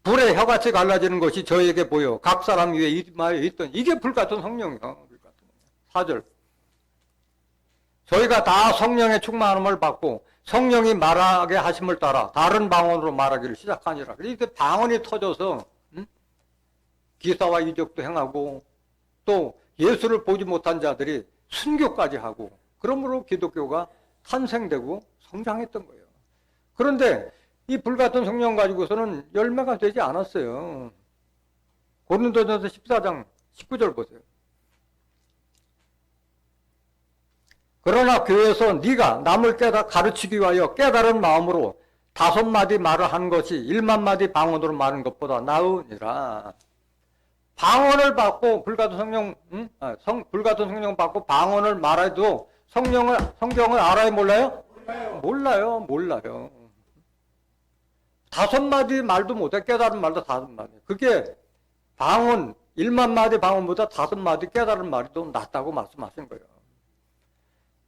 불에 혀같이 갈라지는 것이 저희에게 보여 각 사람 위에 이마에 있던 이게 불같은 성령이요. 4절. 저희가 다 성령의 충만함을 받고 성령이 말하게 하심을 따라 다른 방언으로 말하기를 시작하니라. 이때 방언이 터져서 기사와 이적도 행하고 또 예수를 보지 못한 자들이 순교까지 하고 그러므로 기독교가 탄생되고 성장했던 거예요. 그런데 이 불같은 성령 가지고서는 열매가 되지 않았어요. 고린도전서 14장 19절 보세요. 그러나 교회에서 네가 남을 가르치기 위하여 깨달은 마음으로 5마디 말을 한 것이 1만 마디 방언으로 말하는 것보다 나으니라. 방언을 받고 불같은 성령, 불같은 성령 받고 방언을 말해도 성경을 알아요, 몰라요? 몰라요. 5마디 말도 못해. 깨달은 말도 5마디. 그게 방언 1만 마디 방언보다 5마디 깨달은 말이 더 낫다고 말씀하신 거예요.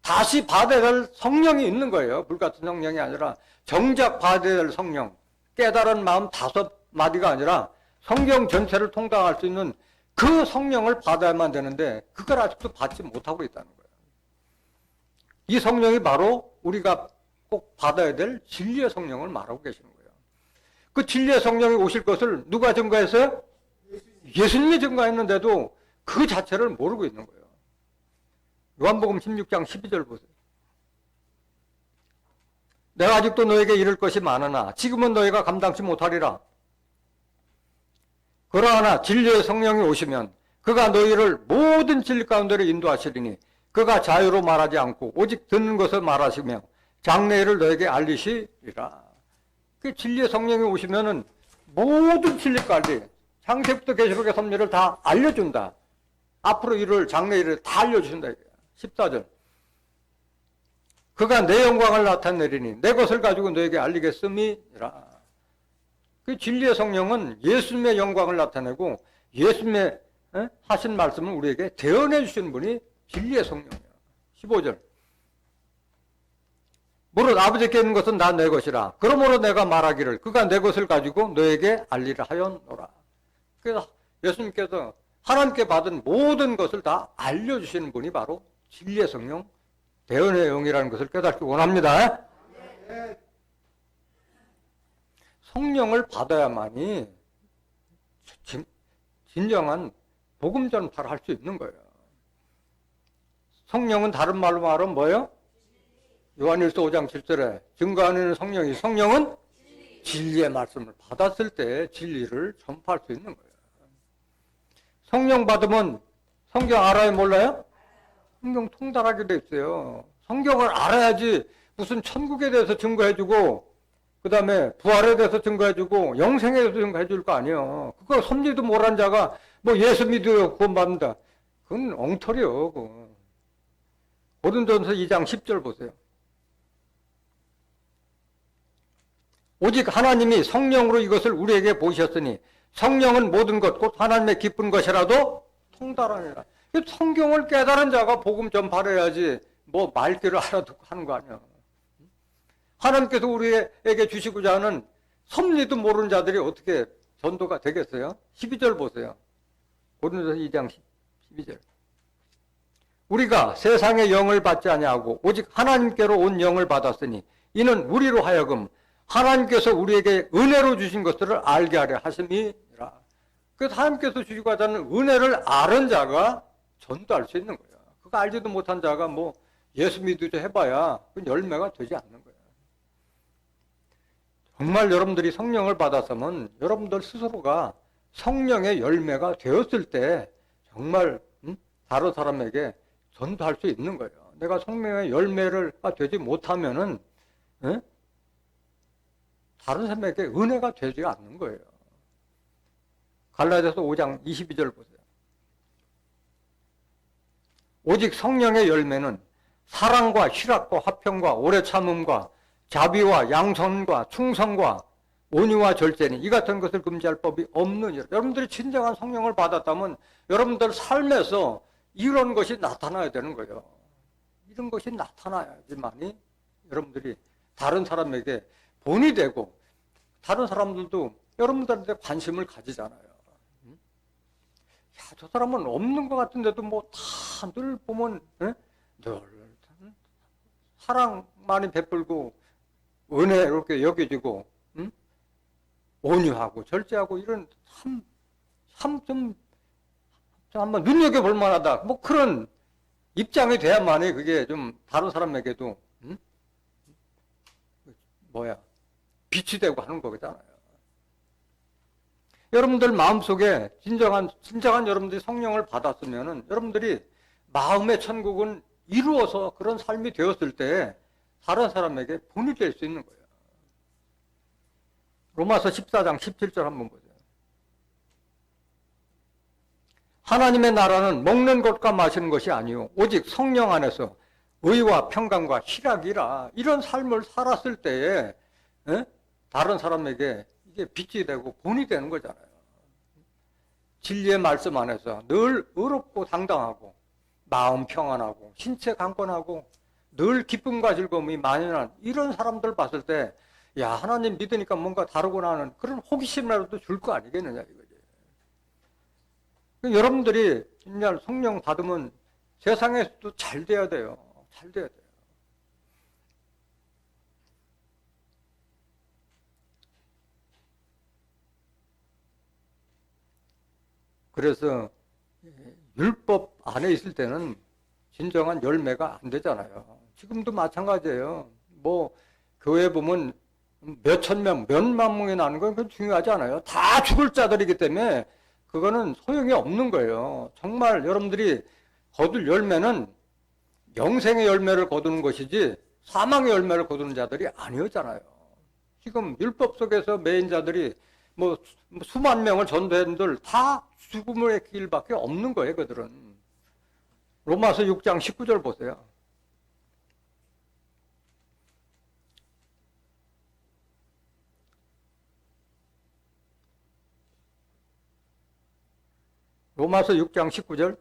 다시 받아야 될 성령이 있는 거예요. 불같은 성령이 아니라 정작 받아야 될 성령. 깨달은 마음 5마디가 아니라 성경 전체를 통달할 수 있는 그 성령을 받아야만 되는데 그걸 아직도 받지 못하고 있다는 거예요. 이 성령이 바로 우리가 꼭 받아야 될 진리의 성령을 말하고 계시는 거예요. 그 진리의 성령이 오실 것을 누가 증거했어요? 예수님이 증거했는데도 그 자체를 모르고 있는 거예요. 요한복음 16장 12절 보세요. 내가 아직도 너에게 이를 것이 많으나 지금은 너희가 감당치 못하리라. 그러나 진리의 성령이 오시면 그가 너희를 모든 진리 가운데로 인도하시리니 그가 자유로 말하지 않고 오직 듣는 것을 말하시며 장래일을 너에게 알리시리라. 그 진리의 성령이 오시면은 모든 진리까지 창세부터 계시록의 섭리를 다 알려준다. 앞으로 이룰 장래일을 다 알려주신다. 14절. 그가 내 영광을 나타내리니 내 것을 가지고 너에게 알리겠음이라. 그 진리의 성령은 예수님의 영광을 나타내고 예수님의 하신 말씀을 우리에게 대언해 주시는 분이 진리의 성령이에요. 15절. 무릇 아버지께 있는 것은 다 내 것이라. 그러므로 내가 말하기를 그가 내 것을 가지고 너에게 알리라 하였노라. 그래서 예수님께서 하나님께 받은 모든 것을 다 알려주시는 분이 바로 진리의 성령, 대언의 영이라는 것을 깨닫기 원합니다. 성령을 받아야만이 진정한 복음 전파를 할 수 있는 거예요. 성령은 다른 말로 말하면 뭐예요? 요한일서 5장 7절에 증거하는 성령은 진리의 말씀을 받았을 때 진리를 전파할 수 있는 거예요. 성령 받으면 성경 알아요, 몰라요? 성경 통달하게 돼 있어요. 성경을 알아야지 무슨 천국에 대해서 증거해주고 그 다음에 부활에 대해서 증거해주고 영생에 대해서 증거해줄 거 아니에요. 그거 섭리도 모르는 자가 뭐 예수 믿어요 구원받는다. 그건 엉터리요. 고린도전서 2장 10절 보세요. 오직 하나님이 성령으로 이것을 우리에게 보이셨으니 성령은 모든 것 곧 하나님의 기쁜 것이라도 통달하니라. 성경을 깨달은 자가 복음 전파를 해야지 뭐 말귀를 알아듣고 하는 거 아니야. 하나님께서 우리에게 주시고자 하는 섭리도 모르는 자들이 어떻게 전도가 되겠어요? 12절 보세요. 고린도서 2장 12절. 우리가 세상의 영을 받지 아니하고 오직 하나님께로 온 영을 받았으니 이는 우리로 하여금 하나님께서 우리에게 은혜로 주신 것들을 알게 하려 하심이라. 그래서 하나님께서 주시고 하자는 은혜를 아는 자가 전도할 수 있는 거예요. 그거 알지도 못한 자가 뭐 예수 믿으자 해봐야 그 열매가 되지 않는 거예요. 정말 여러분들이 성령을 받았으면 여러분들 스스로가 성령의 열매가 되었을 때 정말 다른 사람에게 전도할 수 있는 거예요. 내가 성령의 열매가 되지 못하면은 다른 사람에게 은혜가 되지 않는 거예요. 갈라디아서 5장 22절 보세요. 오직 성령의 열매는 사랑과 희락과 화평과 오래 참음과 자비와 양선과 충성과 온유와 절제니 이 같은 것을 금지할 법이 없느니라. 여러분들이 진정한 성령을 받았다면 여러분들 삶에서 이런 것이 나타나야 되는 거예요. 이런 것이 나타나야지만이 여러분들이 다른 사람에게 본이 되고 다른 사람들도 여러분들한테 관심을 가지잖아요. 야, 저 사람은 없는 것 같은데도 뭐 다 늘 보면 늘 사랑 많이 베풀고 은혜롭게 여겨지고 온유하고 절제하고 이런 참 좀 한번 눈여겨볼 만하다. 뭐 그런 입장이 돼야만이 그게 좀 다른 사람에게도 빛이 되고 하는 거잖아요. 여러분들 마음속에 진정한 여러분들이 성령을 받았으면은 여러분들이 마음의 천국은 이루어서 그런 삶이 되었을 때 다른 사람에게 본이 될 수 있는 거예요. 로마서 14장 17절 한번 보세요. 하나님의 나라는 먹는 것과 마시는 것이 아니요 오직 성령 안에서 의와 평강과 희락이라. 이런 삶을 살았을 때에 다른 사람에게 이게 빚이 되고 본이 되는 거잖아요. 진리의 말씀 안에서 늘 의롭고 당당하고 마음 평안하고 신체 강건하고 늘 기쁨과 즐거움이 만연한 이런 사람들 봤을 때 야, 하나님 믿으니까 뭔가 다르구나 하는 그런 호기심이라도 줄 거 아니겠느냐 이거지. 여러분들이 진짜 성령 받으면 세상에서도 잘 돼야 돼요. 잘 돼야 돼요. 그래서 율법 안에 있을 때는 진정한 열매가 안 되잖아요. 지금도 마찬가지예요. 뭐 교회 보면 몇천 명, 몇만 명이 나는 건 그건 중요하지 않아요. 다 죽을 자들이기 때문에 그거는 소용이 없는 거예요. 정말 여러분들이 거둘 열매는 영생의 열매를 거두는 것이지 사망의 열매를 거두는 자들이 아니었잖아요. 지금 율법 속에서 매인 자들이 뭐 수만 명을 전도했는들 다 죽음의 길밖에 없는 거예요. 그들은. 로마서 6장 19절 보세요. 로마서 6장 19절.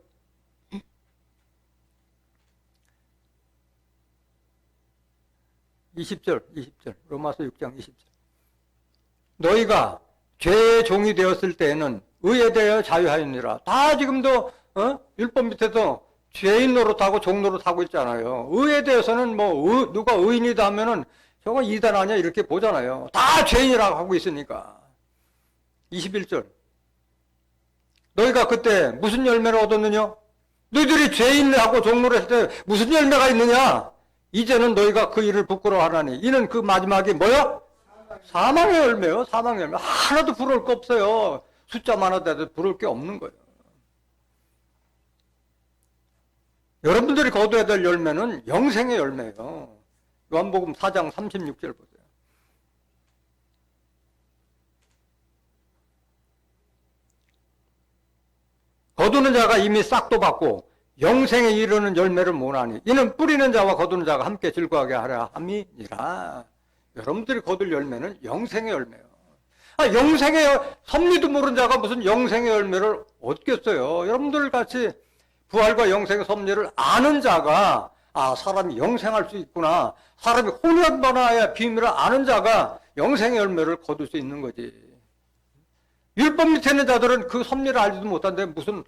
(20절) 로마서 6장 20절. 너희가 죄의 종이 되었을 때에는 의에 대하여 자유하였느니라. 다 지금도 율법 밑에서 죄인 노릇하고 종 노릇하고 있잖아요. 의에 대해서는 뭐 누가 의인이다 하면은 저거 이단 아니야 이렇게 보잖아요. 다 죄인이라고 하고 있으니까. 21절. 너희가 그때 무슨 열매를 얻었느냐? 너희들이 죄인하고 종 노릇할 때 무슨 열매가 있느냐? 이제는 너희가 그 일을 부끄러워하나니 이는 그 마지막이 뭐야? 사망의 열매요. 사망의 열매. 하나도 부러울 거 없어요. 숫자만 하더라도 부러울 게 없는 거예요. 여러분들이 거둬야 될 열매는 영생의 열매예요. 요한복음 4장 36절 보세요. 거두는 자가 이미 싹도 받고 영생에 이르는 열매를 못하니 이는 뿌리는 자와 거두는 자가 함께 즐거워하게 하려 함이니라. 여러분들이 거둘 열매는 영생의 열매예요. 영생의 섭리도 모르는 자가 무슨 영생의 열매를 얻겠어요. 여러분들 같이 부활과 영생의 섭리를 아는 자가 사람이 영생할 수 있구나. 사람이 혼연 변화의 비밀을 아는 자가 영생의 열매를 거둘 수 있는 거지. 율법 밑에 있는 자들은 그 섭리를 알지도 못한데 무슨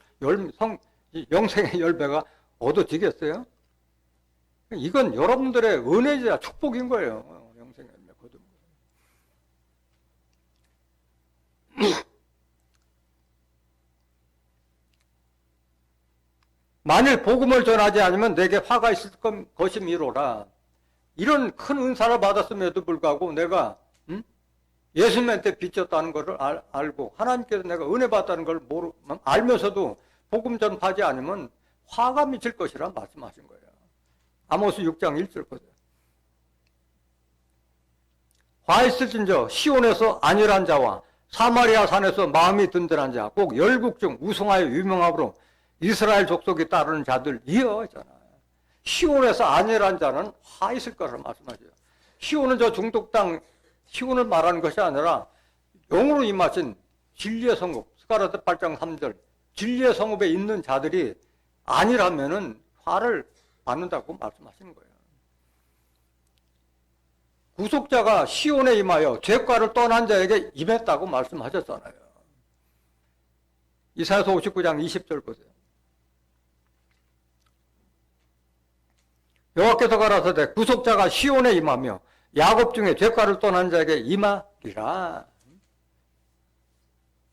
영생의 열매가 얻어지겠어요? 이건 여러분들의 은혜자 축복인 거예요. 영생의 열매 거두는 거예요. 만일 복음을 전하지 않으면 내게 화가 있을 것임이로라. 이런 큰 은사를 받았음에도 불구하고 내가 예수님한테 빚졌다는 것을 알고 하나님께서 내가 은혜 받았다는 걸 알면서도 복음 전파하지 않으면 화가 미칠 것이라 말씀하신 거예요. 아모스 6장 1절 보세요. 화 있을진저 시온에서 안일한 자와 사마리아 산에서 마음이 든든한 자, 꼭 열국 중 우승하여 유명함으로 이스라엘 족속이 따르는 자들이여 있잖아요. 시온에서 안일한 자는 화 있을 거라 말씀하죠. 시온은 저 중독 땅 시온을 말하는 것이 아니라 영으로 임하신 진리의 성읍, 스가랴서 8장 3절 진리의 성읍에 있는 자들이 아니라면은 화를 받는다고 말씀하시는 거예요. 구속자가 시온에 임하여 죄과를 떠난 자에게 임했다고 말씀하셨잖아요. 이사야서 59장 20절 보세요. 여호와께서 가라사대 구속자가 시온에 임하며 야곱 중에 죄과를 떠난 자에게 임하리라.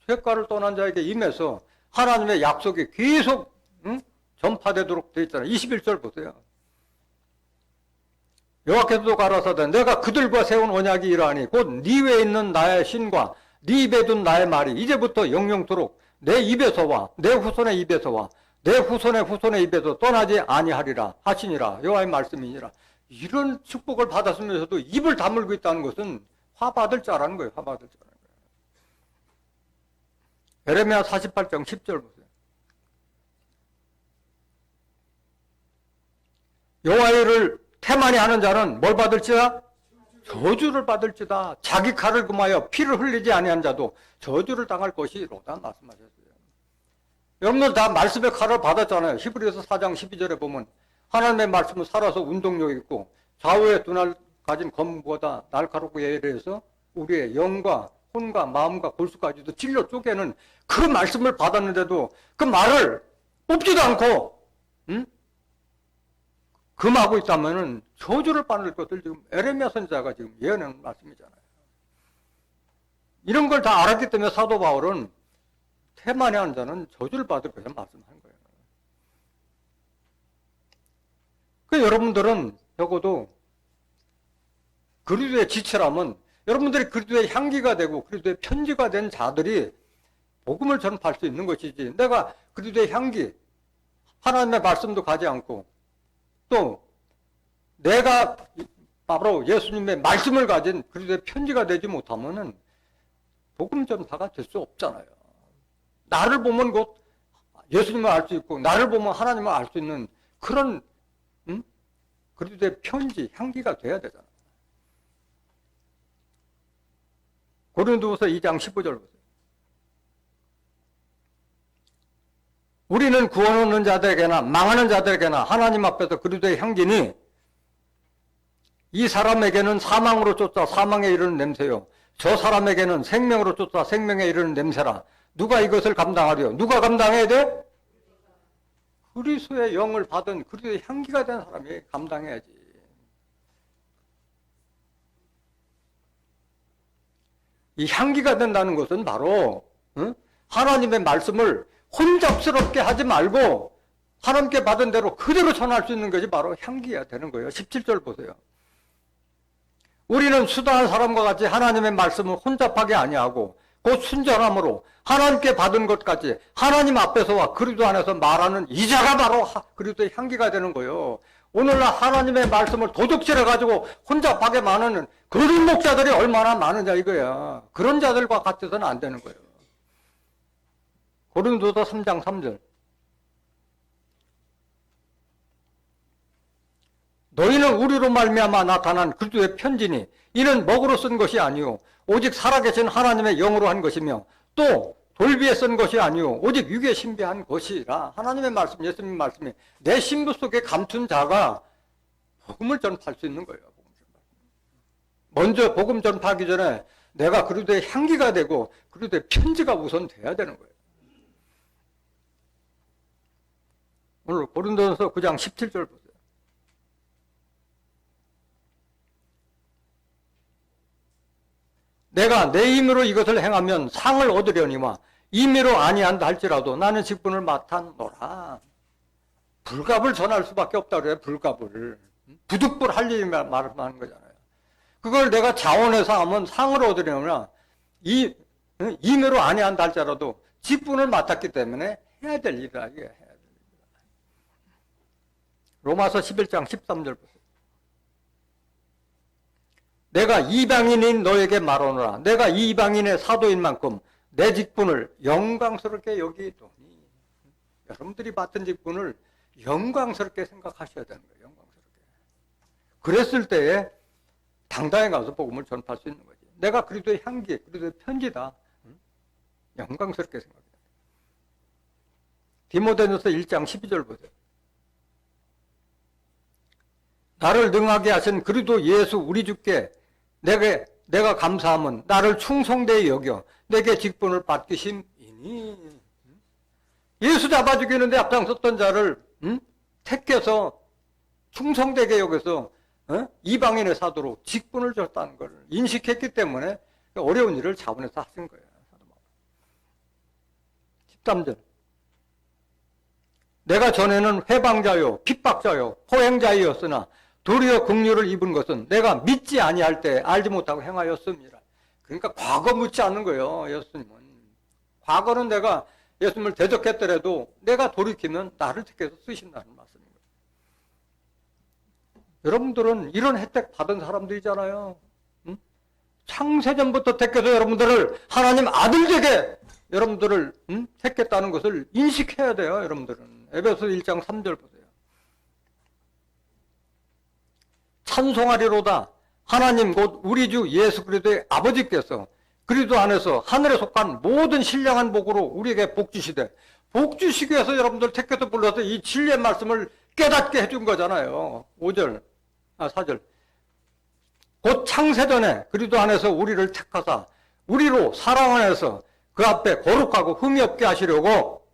죄과를 떠난 자에게 임해서 하나님의 약속이 계속 전파되도록 되어 있잖아요. 21절 보세요. 여호와께서도 가라사대 내가 그들과 세운 언약이 이러하니 곧 네 외에 있는 나의 신과 네 입에 둔 나의 말이 이제부터 영영토록 내 입에서와 내 후손의 입에서와 내 후손의 후손의 입에서 떠나지 아니하리라 하시니라. 여호와의 말씀이니라. 이런 축복을 받았으면서도 입을 다물고 있다는 것은 화 받을 자라는 거예요. 화 받을 자라는 거예요. 에레미야 48장 10절 보세요. 여호와의 일을 태만히 하는 자는 뭘 받을지라? 저주를 받을지다. 자기 칼을 금하여 피를 흘리지 아니한 자도 저주를 당할 것이로다 말씀하셨어요. 여러분들 다 말씀의 칼을 받았잖아요. 히브리서 4장 12절에 보면 하나님의 말씀은 살아서 운동력 있고 좌우의 두 날 가진 검보다 날카롭고 예리해서 우리의 영과 혼과 마음과 골수까지도 찔러 쪼개는 그 말씀을 받았는데도 그 말을 뽑지도 않고 금하고 있다면은 저주를 받을 것을 지금 에레미야 선지자가 지금 예언하는 말씀이잖아요. 이런 걸 다 알았기 때문에 사도 바울은 태만해한 자는 저주를 받을 것을 말씀한 거예요. 그 여러분들은 적어도 그리스도의 지체라면 여러분들이 그리스도의 향기가 되고 그리스도의 편지가 된 자들이 복음을 전파할 수 있는 것이지, 내가 그리스도의 향기, 하나님의 말씀도 가지 않고 또 내가 바로 예수님의 말씀을 가진 그리스도의 편지가 되지 못하면은 복음 전파가 될 수 없잖아요. 나를 보면 곧 예수님을 알 수 있고 나를 보면 하나님을 알 수 있는 그런 그리스도의 편지, 향기가 돼야 되잖아요. 고린도후서 2장 15절 보세요. 우리는 구원 얻는 자들에게나 망하는 자들에게나 하나님 앞에서 그리스도의 향기니 이 사람에게는 사망으로 쫓아 사망에 이르는 냄새요, 저 사람에게는 생명으로 쫓아 생명에 이르는 냄새라. 누가 이것을 감당하려? 누가 감당해야 돼? 그리스도의 영을 받은 그리스도의 향기가 된 사람이 감당해야지. 이 향기가 된다는 것은 바로 하나님의 말씀을 혼잡스럽게 하지 말고 하나님께 받은 대로 그대로 전할 수 있는 것이 바로 향기가 되는 거예요. 17절 보세요. 우리는 수다한 사람과 같이 하나님의 말씀을 혼잡하게 아니하고 곧 순전함으로 하나님께 받은 것까지 하나님 앞에서와 그리스도 안에서 말하는 이자가 바로 그리스도의 향기가 되는 거예요. 오늘날 하나님의 말씀을 도둑질해가지고 혼잡하게 많은 그런 목자들이 얼마나 많으냐 이거야. 그런 자들과 같아서는 안 되는 거예요. 고린도서 3장 3절. 너희는 우리로 말미암아 나타난 그리스도의 편지니 이는 먹으로 쓴 것이 아니요 오직 살아계신 하나님의 영으로 한 것이며 또 돌비에 쓴 것이 아니요 오직 육에 신비한 것이라. 하나님의 말씀, 예수님의 말씀이 내 신부 속에 감춘 자가 복음을 전파할 수 있는 거예요. 먼저 복음 전파하기 전에 내가 그리스도의 향기가 되고 그리스도의 편지가 우선 돼야 되는 거예요. 오늘 고린도전서 9장 17절 보세요. 내가 내 힘으로 이것을 행하면 상을 얻으려니와 임의로 아니한다 할지라도 나는 직분을 맡았노라. 불갑을 전할 수밖에 없다 그래요. 불갑을. 부득불 할 일이 말하는 거잖아요. 그걸 내가 자원해서 하면 상을 얻으려면 임의로 아니한다 할지라도 직분을 맡았기 때문에 해야 될 일이다. 이게 해야 될 일이다. 로마서 11장 13절 보세요. 내가 이방인인 너에게 말하노라. 내가 이방인의 사도인 만큼 내 직분을 영광스럽게 여기더니. 여러분들이 맡은 직분을 영광스럽게 생각하셔야 되는 거예요. 영광스럽게. 그랬을 때에 당당히 가서 복음을 전파할 수 있는 거지. 내가 그리스도의 향기, 그리스도의 편지다. 영광스럽게 생각해야 돼. 디모데전서 1장 12절 보세요. 나를 능하게 하신 그리스도 예수 우리 주께 내가 감사함은 나를 충성되이 여겨 내게 직분을 맡기심이니. 예수 잡아 죽이는데 앞장섰던 자를 택해서 충성되게 여겨서 이방인의 사도로 직분을 줬다는 걸 인식했기 때문에 어려운 일을 자원해서 하신 거예요. 13절. 내가 전에는 회방자요 핍박자요 포행자이었으나 도리어 긍휼을 입은 것은 내가 믿지 아니할 때 알지 못하고 행하였습니다. 그러니까 과거 묻지 않는 거예요. 예수님은 과거는 내가 예수님을 대적했더라도 내가 돌이키면 나를 택해서 쓰신다는 말씀입니다. 여러분들은 이런 혜택 받은 사람들이잖아요. 창세전부터 택해서 여러분들을 하나님 아들에게 여러분들을 택했다는 것을 인식해야 돼요. 여러분들은 에베소 1장 3절 보세요. 찬송하리로다 하나님 곧 우리 주 예수 그리스도의 아버지께서 그리스도 안에서 하늘에 속한 모든 신령한 복으로 우리에게 복 주시되, 복 주시기 위해서 여러분들 택해서 불러서 이 진리의 말씀을 깨닫게 해준 거잖아요. 4절. 곧 창세전에 그리스도 안에서 우리를 택하사 우리로 사랑 안에서 그 앞에 거룩하고 흠이 없게 하시려고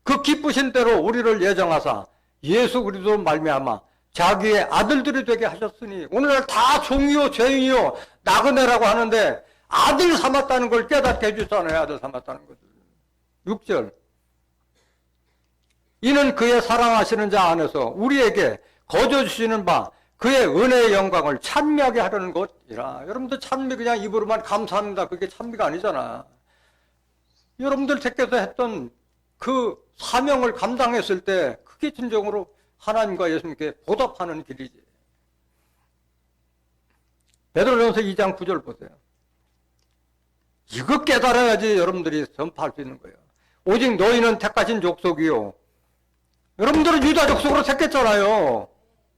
그 기쁘신 대로 우리를 예정하사 예수 그리스도로 말미암아 자기의 아들들이 되게 하셨으니, 오늘날 다 종이요 죄인이요 나그네라고 하는데 아들 삼았다는 걸 깨닫게 해주잖아요. 아들 삼았다는 것을. 6절. 이는 그의 사랑하시는 자 안에서 우리에게 거저 주시는 바 그의 은혜의 영광을 찬미하게 하려는 것이라. 여러분들 찬미 그냥 입으로만 감사합니다, 그게 찬미가 아니잖아. 여러분들 택해서 했던 그 사명을 감당했을 때 그게 진정으로 하나님과 예수님께 보답하는 길이지. 베드로전서 2장 9절 보세요. 이거 깨달아야지 여러분들이 전파할 수 있는 거예요. 오직 너희는 택하신 족속이요. 여러분들은 유다 족속으로 택했잖아요.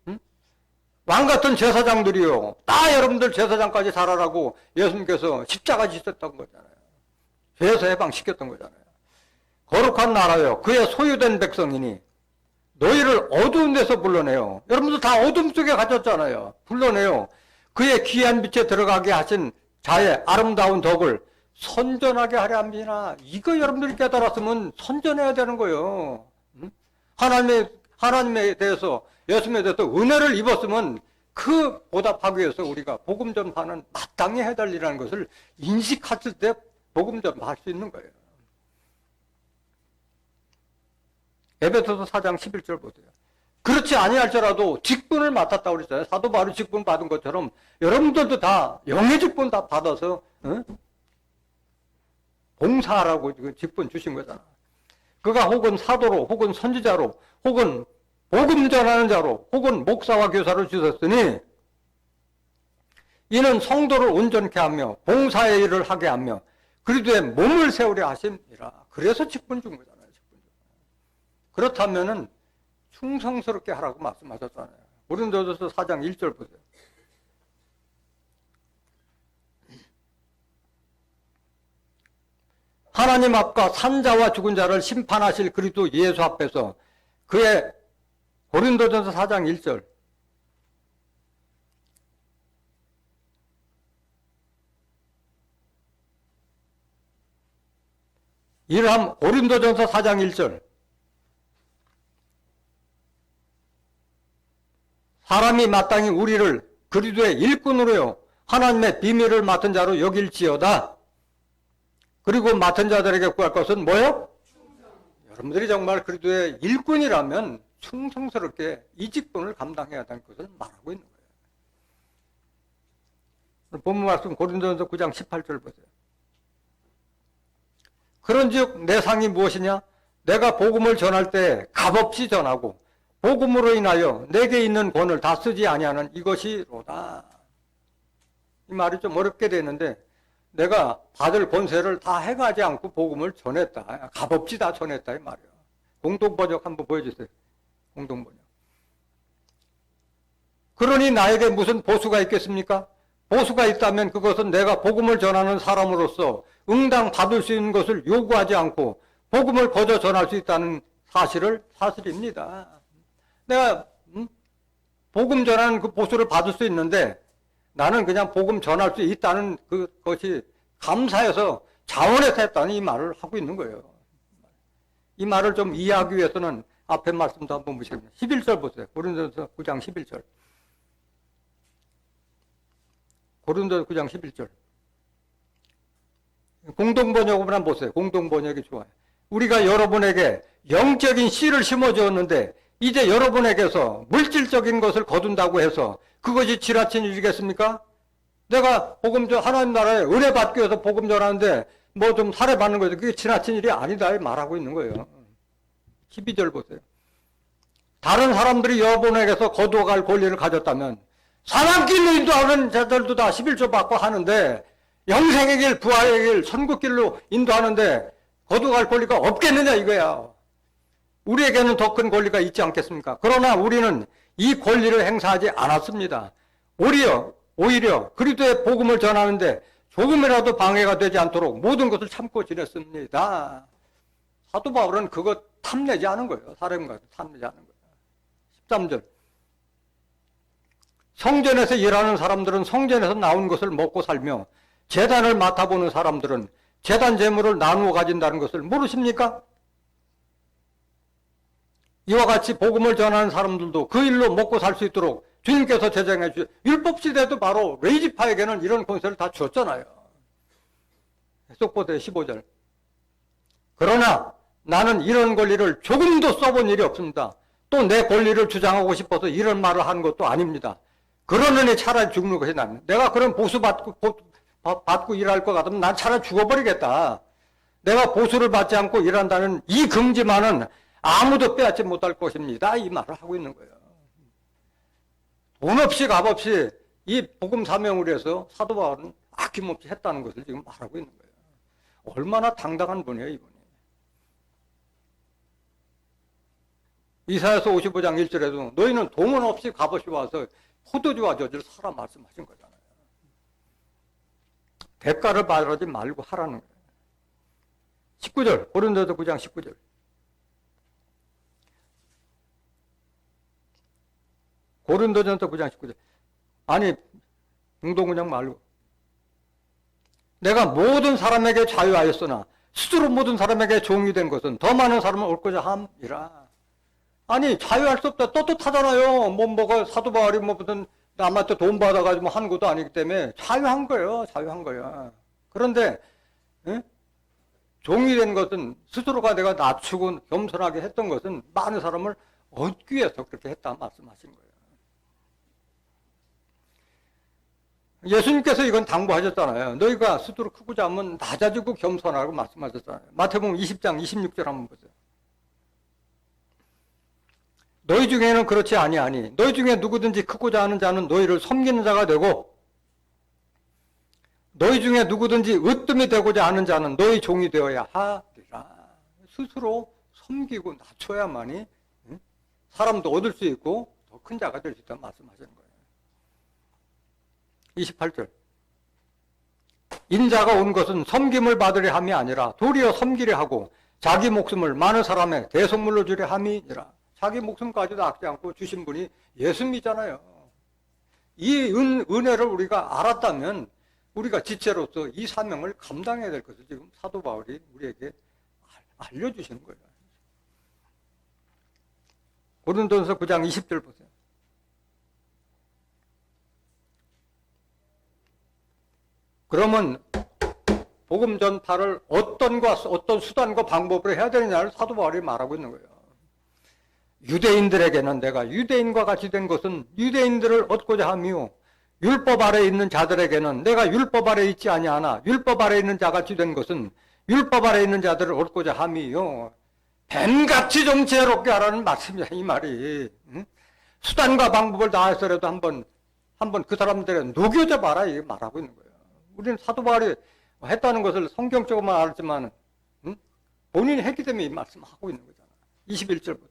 응? 왕같은 제사장들이요. 다 여러분들 제사장까지 살아라고 예수님께서 십자가 지셨던 거잖아요. 죄에서 해방시켰던 거잖아요. 거룩한 나라요. 그의 소유된 백성이니 너희를 어두운 데서 불러내요. 여러분들 다 어둠 속에 갇혔잖아요. 불러내요. 그의 귀한 빛에 들어가게 하신 자의 아름다운 덕을 선전하게 하려 합니다. 이거 여러분들이 깨달았으면 선전해야 되는 거예요. 하나님에 대해서, 예수님에 대해서 은혜를 입었으면 그 보답하기 위해서 우리가 복음 전파는 마땅히 해달 일이라는 것을 인식했을 때 복음 전파할 수 있는 거예요. 에베소서 4장 11절 보세요. 그렇지 아니할지라도 직분을 맡았다고 그랬잖아요. 사도 바울이 직분 받은 것처럼 여러분들도 다 영의 직분 다 받아서 봉사하라고 직분 주신 거잖아. 그가 혹은 사도로, 혹은 선지자로, 혹은 복음 전하는 자로, 혹은 목사와 교사로 주셨으니 이는 성도를 온전케 하며 봉사의 일을 하게 하며 그리스도의 몸을 세우려 하심이라. 그래서 직분 준 거잖아요. 그렇다면은 충성스럽게 하라고 말씀하셨잖아요. 고린도전서 4장 1절 보세요. 하나님 앞과 산자와 죽은 자를 심판하실 그리스도 예수 앞에서 그의, 고린도전서 4장 1절. 이람 고린도전서 4장 1절. 사람이 마땅히 우리를 그리스도의 일꾼으로요 하나님의 비밀을 맡은 자로 여길지어다. 그리고 맡은 자들에게 구할 것은 뭐요? 충성. 여러분들이 정말 그리스도의 일꾼이라면 충성스럽게 이 직분을 감당해야 한다는 것을 말하고 있는 거예요. 본문 말씀 고린도전서 9장 18절 보세요. 그런즉 내 상이 무엇이냐? 내가 복음을 전할 때 값없이 전하고 복음으로 인하여 내게 있는 권을 다 쓰지 아니하는 이것이로다. 이 말이 좀 어렵게 되는데, 내가 받을 권세를 다 해가지 않고 복음을 전했다. 값없이 다 전했다 이 말이에요. 공동번역 한번 보여주세요. 공동번역. 그러니 나에게 무슨 보수가 있겠습니까? 보수가 있다면 그것은 내가 복음을 전하는 사람으로서 응당 받을 수 있는 것을 요구하지 않고 복음을 거저 전할 수 있다는 사실입니다. 내가 복음 전하는 그 보수를 받을 수 있는데 나는 그냥 복음 전할 수 있다는 그것이 감사해서 자원해서 했다는 이 말을 하고 있는 거예요. 이 말을 좀 이해하기 위해서는 앞에 말씀도 한번 보시겠습니다. 11절 보세요. 고린도전서 9장 11절. 고린도전서 9장 11절. 공동번역을 한번 보세요. 공동번역이 좋아요. 우리가 여러분에게 영적인 씨를 심어주었는데 이제 여러분에게서 물질적인 것을 거둔다고 해서 그것이 지나친 일이겠습니까? 내가 복음 전 하나님 나라에 은혜 받기 위해서 복음 전하는데 뭐 좀 살해받는 거죠. 그게 지나친 일이 아니다 말하고 있는 거예요. 12절 보세요. 다른 사람들이 여러분에게서 거두어갈 권리를 가졌다면 사람길로 인도하는 자들도 다 11조 받고 하는데 영생의 길, 부활의 길, 천국길로 인도하는데 거두어갈 권리가 없겠느냐 이거야. 우리에게는 더 큰 권리가 있지 않겠습니까? 그러나 우리는 이 권리를 행사하지 않았습니다. 오히려 그리스도의 복음을 전하는데 조금이라도 방해가 되지 않도록 모든 것을 참고 지냈습니다. 사도 바울은 그거 탐내지 않은 거예요. 사람과 탐내지 않은 거예요. 13절. 성전에서 일하는 사람들은 성전에서 나온 것을 먹고 살며 제단을 맡아보는 사람들은 제단 제물을 나누어 가진다는 것을 모르십니까? 이와 같이 복음을 전하는 사람들도 그 일로 먹고 살 수 있도록 주님께서 제정해 주신 율법시대도 바로 레이지파에게는 이런 권세를 다 줬잖아요. 속보대 15절. 그러나 나는 이런 권리를 조금도 써본 일이 없습니다. 또 내 권리를 주장하고 싶어서 이런 말을 하는 것도 아닙니다. 그러느니 차라리 죽는 것이 낫니다. 내가 그런 보수 받고 일할 것 같으면 난 차라리 죽어버리겠다. 내가 보수를 받지 않고 일한다는 이 긍지만은 아무도 빼앗지 못할 것입니다. 이 말을 하고 있는 거예요. 돈 없이 값 없이 이 복음 사명을 위해서 사도 바울은 아낌없이 했다는 것을 지금 말하고 있는 거예요. 얼마나 당당한 분이에요, 이분이. 이사야서 55장 1절에도 너희는 동원 없이 값없이 와서 포도주와 젖을 사라 말씀하신 거잖아요. 대가를 바라지 말고 하라는 거예요. 19절, 고린도서 9장 19절. 고린도전서 9장 19절. 아니, 운동군장 말고. 내가 모든 사람에게 자유하였으나 스스로 모든 사람에게 종이 된 것은 더 많은 사람을 얻고자 함이라. 아니, 자유할 수 없다. 떳떳하잖아요. 뭐가 사도 바울이 무슨 남한테 돈 받아가지고 한 것도 아니기 때문에 자유한 거예요. 자유한 거야. 그런데 종이 된 것은 스스로가 내가 낮추고 겸손하게 했던 것은 많은 사람을 얻기 위해서 그렇게 했다 말씀하신 거예요. 예수님께서 이건 당부하셨잖아요. 너희가 스스로 크고자 하면 낮아지고 겸손하라고 말씀하셨잖아요. 마태복음 20장 26절 한번 보세요. 너희 중에는 그렇지 아니하니 너희 중에 누구든지 크고자 하는 자는 너희를 섬기는 자가 되고 너희 중에 누구든지 으뜸이 되고자 하는 자는 너희 종이 되어야 하리라. 스스로 섬기고 낮춰야만이 사람도 얻을 수 있고 더 큰 자가 될 수 있다는 말씀하시는 거예요. 28절. 인자가 온 것은 섬김을 받으려 함이 아니라 도리어 섬기려 하고 자기 목숨을 많은 사람의 대속물로 주려 함이니라. 자기 목숨까지도 아끼지 않고 주신 분이 예수님이잖아요. 이 은혜를 우리가 알았다면 우리가 지체로서 이 사명을 감당해야 될 것을 지금 사도 바울이 우리에게 알려주시는 거예요. 고린도전서 9장 20절 보세요. 그러면 복음 전파를 어떤 수단과 방법으로 해야 되느냐를 사도 바울이 말하고 있는 거예요. 유대인들에게는 내가 유대인과 같이 된 것은 유대인들을 얻고자 하며 율법 아래에 있는 자들에게는 내가 율법 아래에 있지 아니하나 율법 아래에 있는 자같이 된 것은 율법 아래에 있는 자들을 얻고자 함이요. 뱀같이 좀 지혜롭게 하라는 말씀이야, 이 말이. 수단과 방법을 다해서라도 한번 그 사람들의 녹여져 봐라, 이게 말하고 있는 거예요. 우리는 사도 바울이 했다는 것을 성경적으로만 알았지만 본인이 했기 때문에 이 말씀하고 있는 거잖아. 21절 보세요.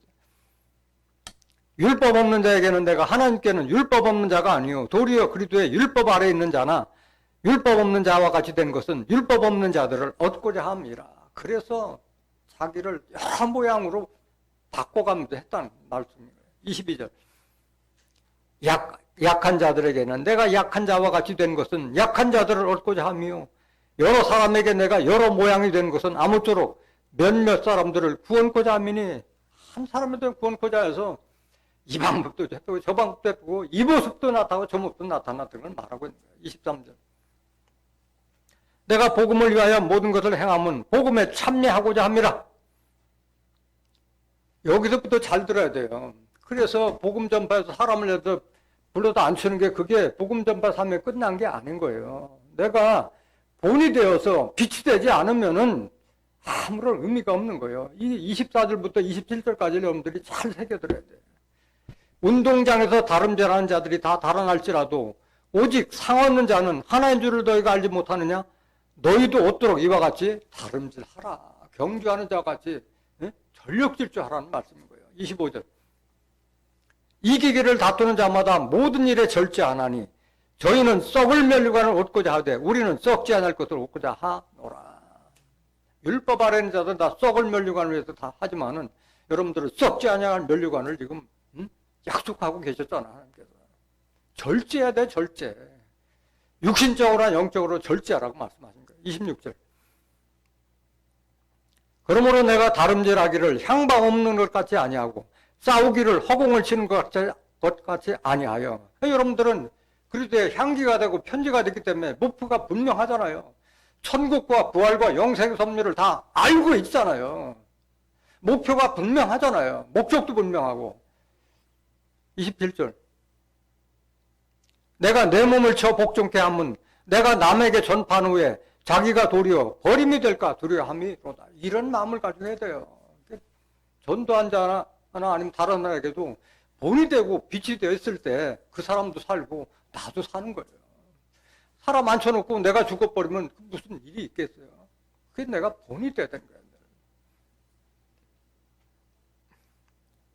율법 없는 자에게는 내가 하나님께는 율법 없는 자가 아니요 도리어 그리스도의 율법 아래에 있는 자나 율법 없는 자와 같이 된 것은 율법 없는 자들을 얻고자 함이라. 그래서 자기를 여러 모양으로 바꿔가면서 했다는 말씀이에요. 22절. 약한 자들에게는 내가 약한 자와 같이 된 것은 약한 자들을 얻고자 하며 여러 사람에게 내가 여러 모양이 된 것은 아무쪼록 몇몇 사람들을 구원코자 함이니. 한 사람에도 구원코자 해서 이 방법도 해보고 저 방법도 해보고 이 모습도 나타나고 저 모습도 나타났던 걸 말하고 있는 거예요. 23절. 내가 복음을 위하여 모든 것을 행함은 복음에 참여하고자 합니다. 여기서부터 잘 들어야 돼요. 그래서 복음 전파에서 사람을 해서 불러도 안 치는 게 그게 복음 전파 사명이 끝난 게 아닌 거예요. 내가 본이 되어서 빛이 되지 않으면은 아무런 의미가 없는 거예요. 이 24절부터 27절까지 여러분들이 잘 새겨들어야 돼요. 운동장에서 다름질하는 자들이 다 달아날지라도 오직 상 얻는 자는 하나인 줄을 너희가 알지 못하느냐? 너희도 얻도록 이와 같이 다름질하라. 경주하는 자와 같이 전력질주하라는 말씀인 거예요. 25절. 이기기를 다투는 자마다 모든 일에 절제 안 하니 저희는 썩을 면류관을 얻고자 하되 우리는 썩지 않을 것을 얻고자 하노라. 율법 아래는 자들 다 썩을 면류관을 위해서 다 하지만은 여러분들은 썩지 아니할 면류관을 지금 약속하고 계셨잖아. 하나님께서. 절제해야 돼, 절제. 육신적으로나 영적으로 절제하라고 말씀하신 거예요. 26절. 그러므로 내가 다름질하기를 향방 없는 것 같이 아니하고 싸우기를 허공을 치는 것 같이 아니하여. 여러분들은 그리스도의 향기가 되고 편지가 됐기 때문에 목표가 분명하잖아요. 천국과 부활과 영생 섭리를 다 알고 있잖아요. 목표가 분명하잖아요. 목적도 분명하고. 27절. 내가 내 몸을 쳐 복종케 하면 내가 남에게 전파한 후에 자기가 도리어 버림이 될까 두려워함이로다. 이런 마음을 가지고 해야 돼요. 전도한 자 하나 아니면 다른 사람에게도 본이 되고 빛이 되었을 때 그 사람도 살고 나도 사는 거예요. 사람 앉혀놓고 내가 죽어버리면 무슨 일이 있겠어요. 그게 내가 본이 돼야 되는 거예요.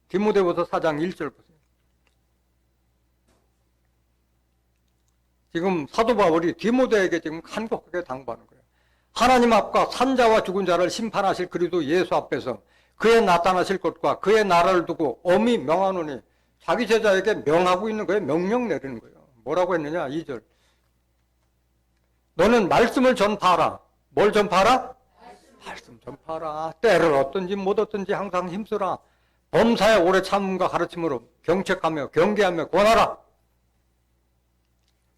디모데후서 4장 1절 보세요. 지금 사도 바울이 디모데에게 지금 간곡하게 당부하는 거예요. 하나님 앞과 산자와 죽은 자를 심판하실 그리스도 예수 앞에서 그의 나타나실 것과 그의 나라를 두고 엄히 명하노니 자기 제자에게 명하고 있는 거예요. 명령 내리는 거예요. 뭐라고 했느냐? 2절. 너는 말씀을 전파하라. 뭘 전파하라? 말씀 전파하라. 때를 얻든지 못 얻든지 항상 힘쓰라. 범사에 오래 참음과 가르침으로 경책하며 경계하며 권하라.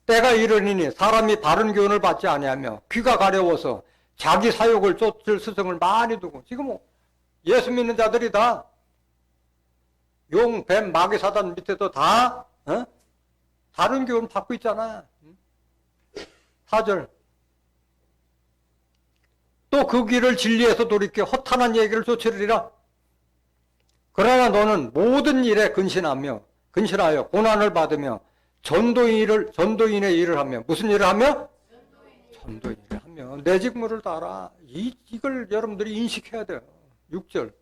때가 이르니니 사람이 바른 교훈을 받지 아니하며 귀가 가려워서 자기 사욕을 쫓을 스승을 많이 두고. 지금 예수 믿는 자들이 다 용, 뱀, 마귀, 사단 밑에도 다 다른 교훈 받고 있잖아. 4절. 또 그 길을 진리에서 돌이켜 허탄한 얘기를 쫓으리라. 그러나 너는 모든 일에 근신하여 고난을 받으며 전도인의 일을 하며. 무슨 일을 하며? 전도인 일을 하며 내 직무를 따라. 이걸 여러분들이 인식해야 돼요. 6절.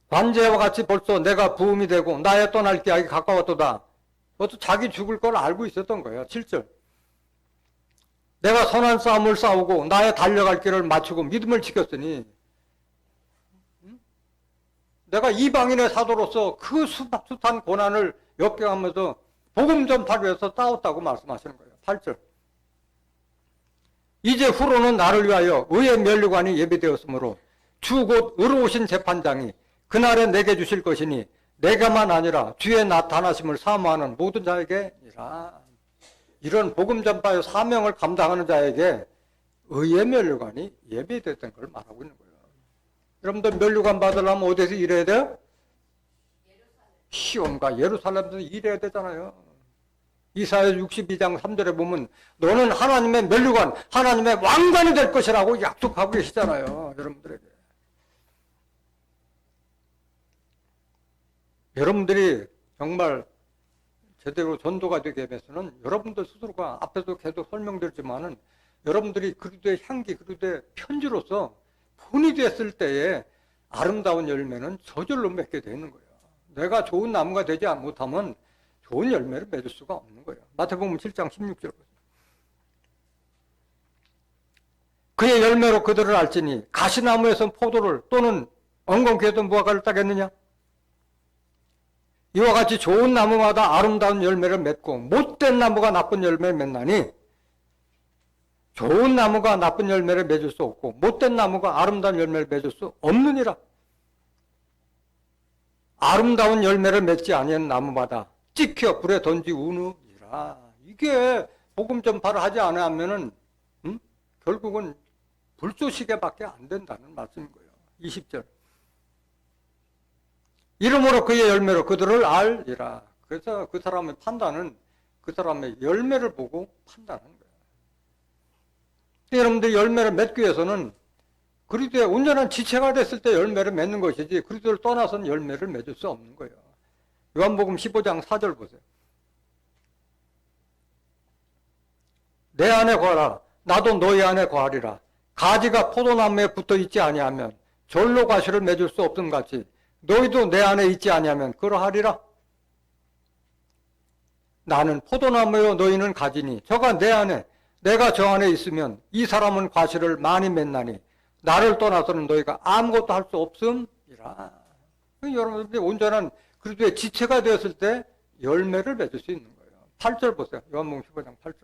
관제와 같이 벌써 내가 부음이 되고 나의 떠날 기약이 가까웠도다. 그것도 자기 죽을 걸 알고 있었던 거예요. 7절. 내가 선한 싸움을 싸우고 나의 달려갈 길을 마치고 믿음을 지켰으니. 내가 이방인의 사도로서 그 숱한 고난을 역경하면서 복음 전파를 위해서 싸웠다고 말씀하시는 거예요. 8절. 이제 후로는 나를 위하여 의의 면류관이 예비되었으므로 주 곧 의로우신 재판장이 그날에 내게 주실 것이니 내가만 아니라 주의 나타나심을 사모하는 모든 자에게니라. 이런 복음 전파의 사명을 감당하는 자에게 의의 면류관이 예비됐다는 걸 말하고 있는 거예요. 여러분들 면류관 받으려면 어디서 일해야 돼요? 시온과 예루살렘에서 일해야 되잖아요. 이사야 62장 3절에 보면 너는 하나님의 면류관, 하나님의 왕관이 될 것이라고 약속하고 계시잖아요. 여러분들에게. 여러분들이 정말 제대로 전도가 되기 위해서는 여러분들 스스로가 앞에서 계속 설명드렸지만은 여러분들이 그리스도의 향기, 그리스도의 편지로서 본이 됐을 때에 아름다운 열매는 저절로 맺게 되는 거예요. 내가 좋은 나무가 되지 못하면 좋은 열매를 맺을 수가 없는 거예요. 마태복음 7장 16절. 그의 열매로 그들을 알지니 가시나무에서 포도를 또는 엉겅퀴에서 무화과를 따겠느냐? 이와 같이 좋은 나무마다 아름다운 열매를 맺고 못된 나무가 나쁜 열매를 맺나니 좋은 나무가 나쁜 열매를 맺을 수 없고 못된 나무가 아름다운 열매를 맺을 수 없느니라. 아름다운 열매를 맺지 아니한 나무마다 찍혀 불에 던지우느니라. 이게 복음 전파를 하지 않으면은 결국은 불쏘시개밖에 안 된다는 말씀인 거예요. 20절. 이름으로 그의 열매로 그들을 알리라. 그래서 그 사람의 판단은 그 사람의 열매를 보고 판단하는 거예요. 여러분들 열매를 맺기 위해서는 그리스도의 온전한 지체가 됐을 때 열매를 맺는 것이지 그리스도를 떠나서는 열매를 맺을 수 없는 거예요. 요한복음 15장 4절 보세요. 내 안에 거하라. 나도 너희 안에 거하리라. 가지가 포도나무에 붙어 있지 아니하면 절로 가시를 맺을 수 없음 같이 너희도 내 안에 있지 아니하면 그러하리라. 나는 포도나무요 너희는 가지니 저가 내 안에 내가 저 안에 있으면 이 사람은 과실을 많이 맺나니 나를 떠나서는 너희가 아무것도 할 수 없음이라. 여러분들이 온전한 그리스도의 지체가 되었을 때 열매를 맺을 수 있는 거예요. 8절 보세요. 요한복음 15장 8절.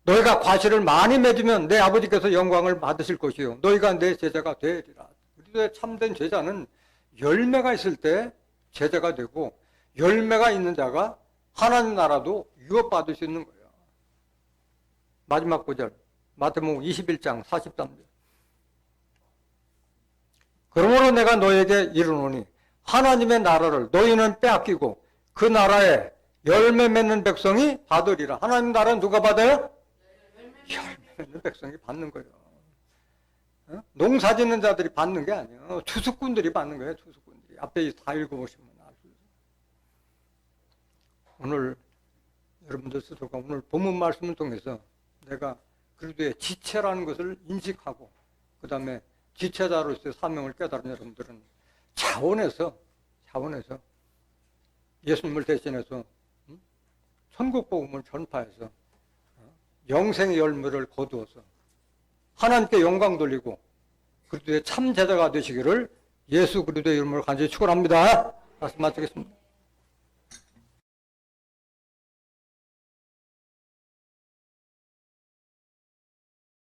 너희가 과실을 많이 맺으면 내 아버지께서 영광을 받으실 것이요 너희가 내 제자가 되리라. 그리스도의 참된 제자는 열매가 있을 때 제자가 되고 열매가 있는 자가 하나님 나라도 유업받을 수 있는 거예요. 마지막 구절 마태복음 21장 43절. 그러므로 내가 너에게 이르노니 하나님의 나라를 너희는 빼앗기고 그 나라에 열매 맺는 백성이 받으리라. 하나님 나라는 누가 받아요? 열매 맺는 백성이 받는 거예요. 농사 짓는 자들이 받는 게 아니에요. 투수꾼들이 받는 거예요. 투수꾼들이. 앞에 다 읽어보시면 알 수 있어요. 오늘 여러분들 스스로가 오늘 본문 말씀을 통해서 내가 그리스도의 지체라는 것을 인식하고 그 다음에 지체자로서의 사명을 깨달은 여러분들은 자원해서 예수님을 대신해서 천국 복음을 전파해서 영생의 열매를 거두어서 하나님께 영광 돌리고 그리스도의 참 제자가 되시기를 예수 그리스도의 이름으로 간절히 축원합니다. 말씀 마치겠습니다.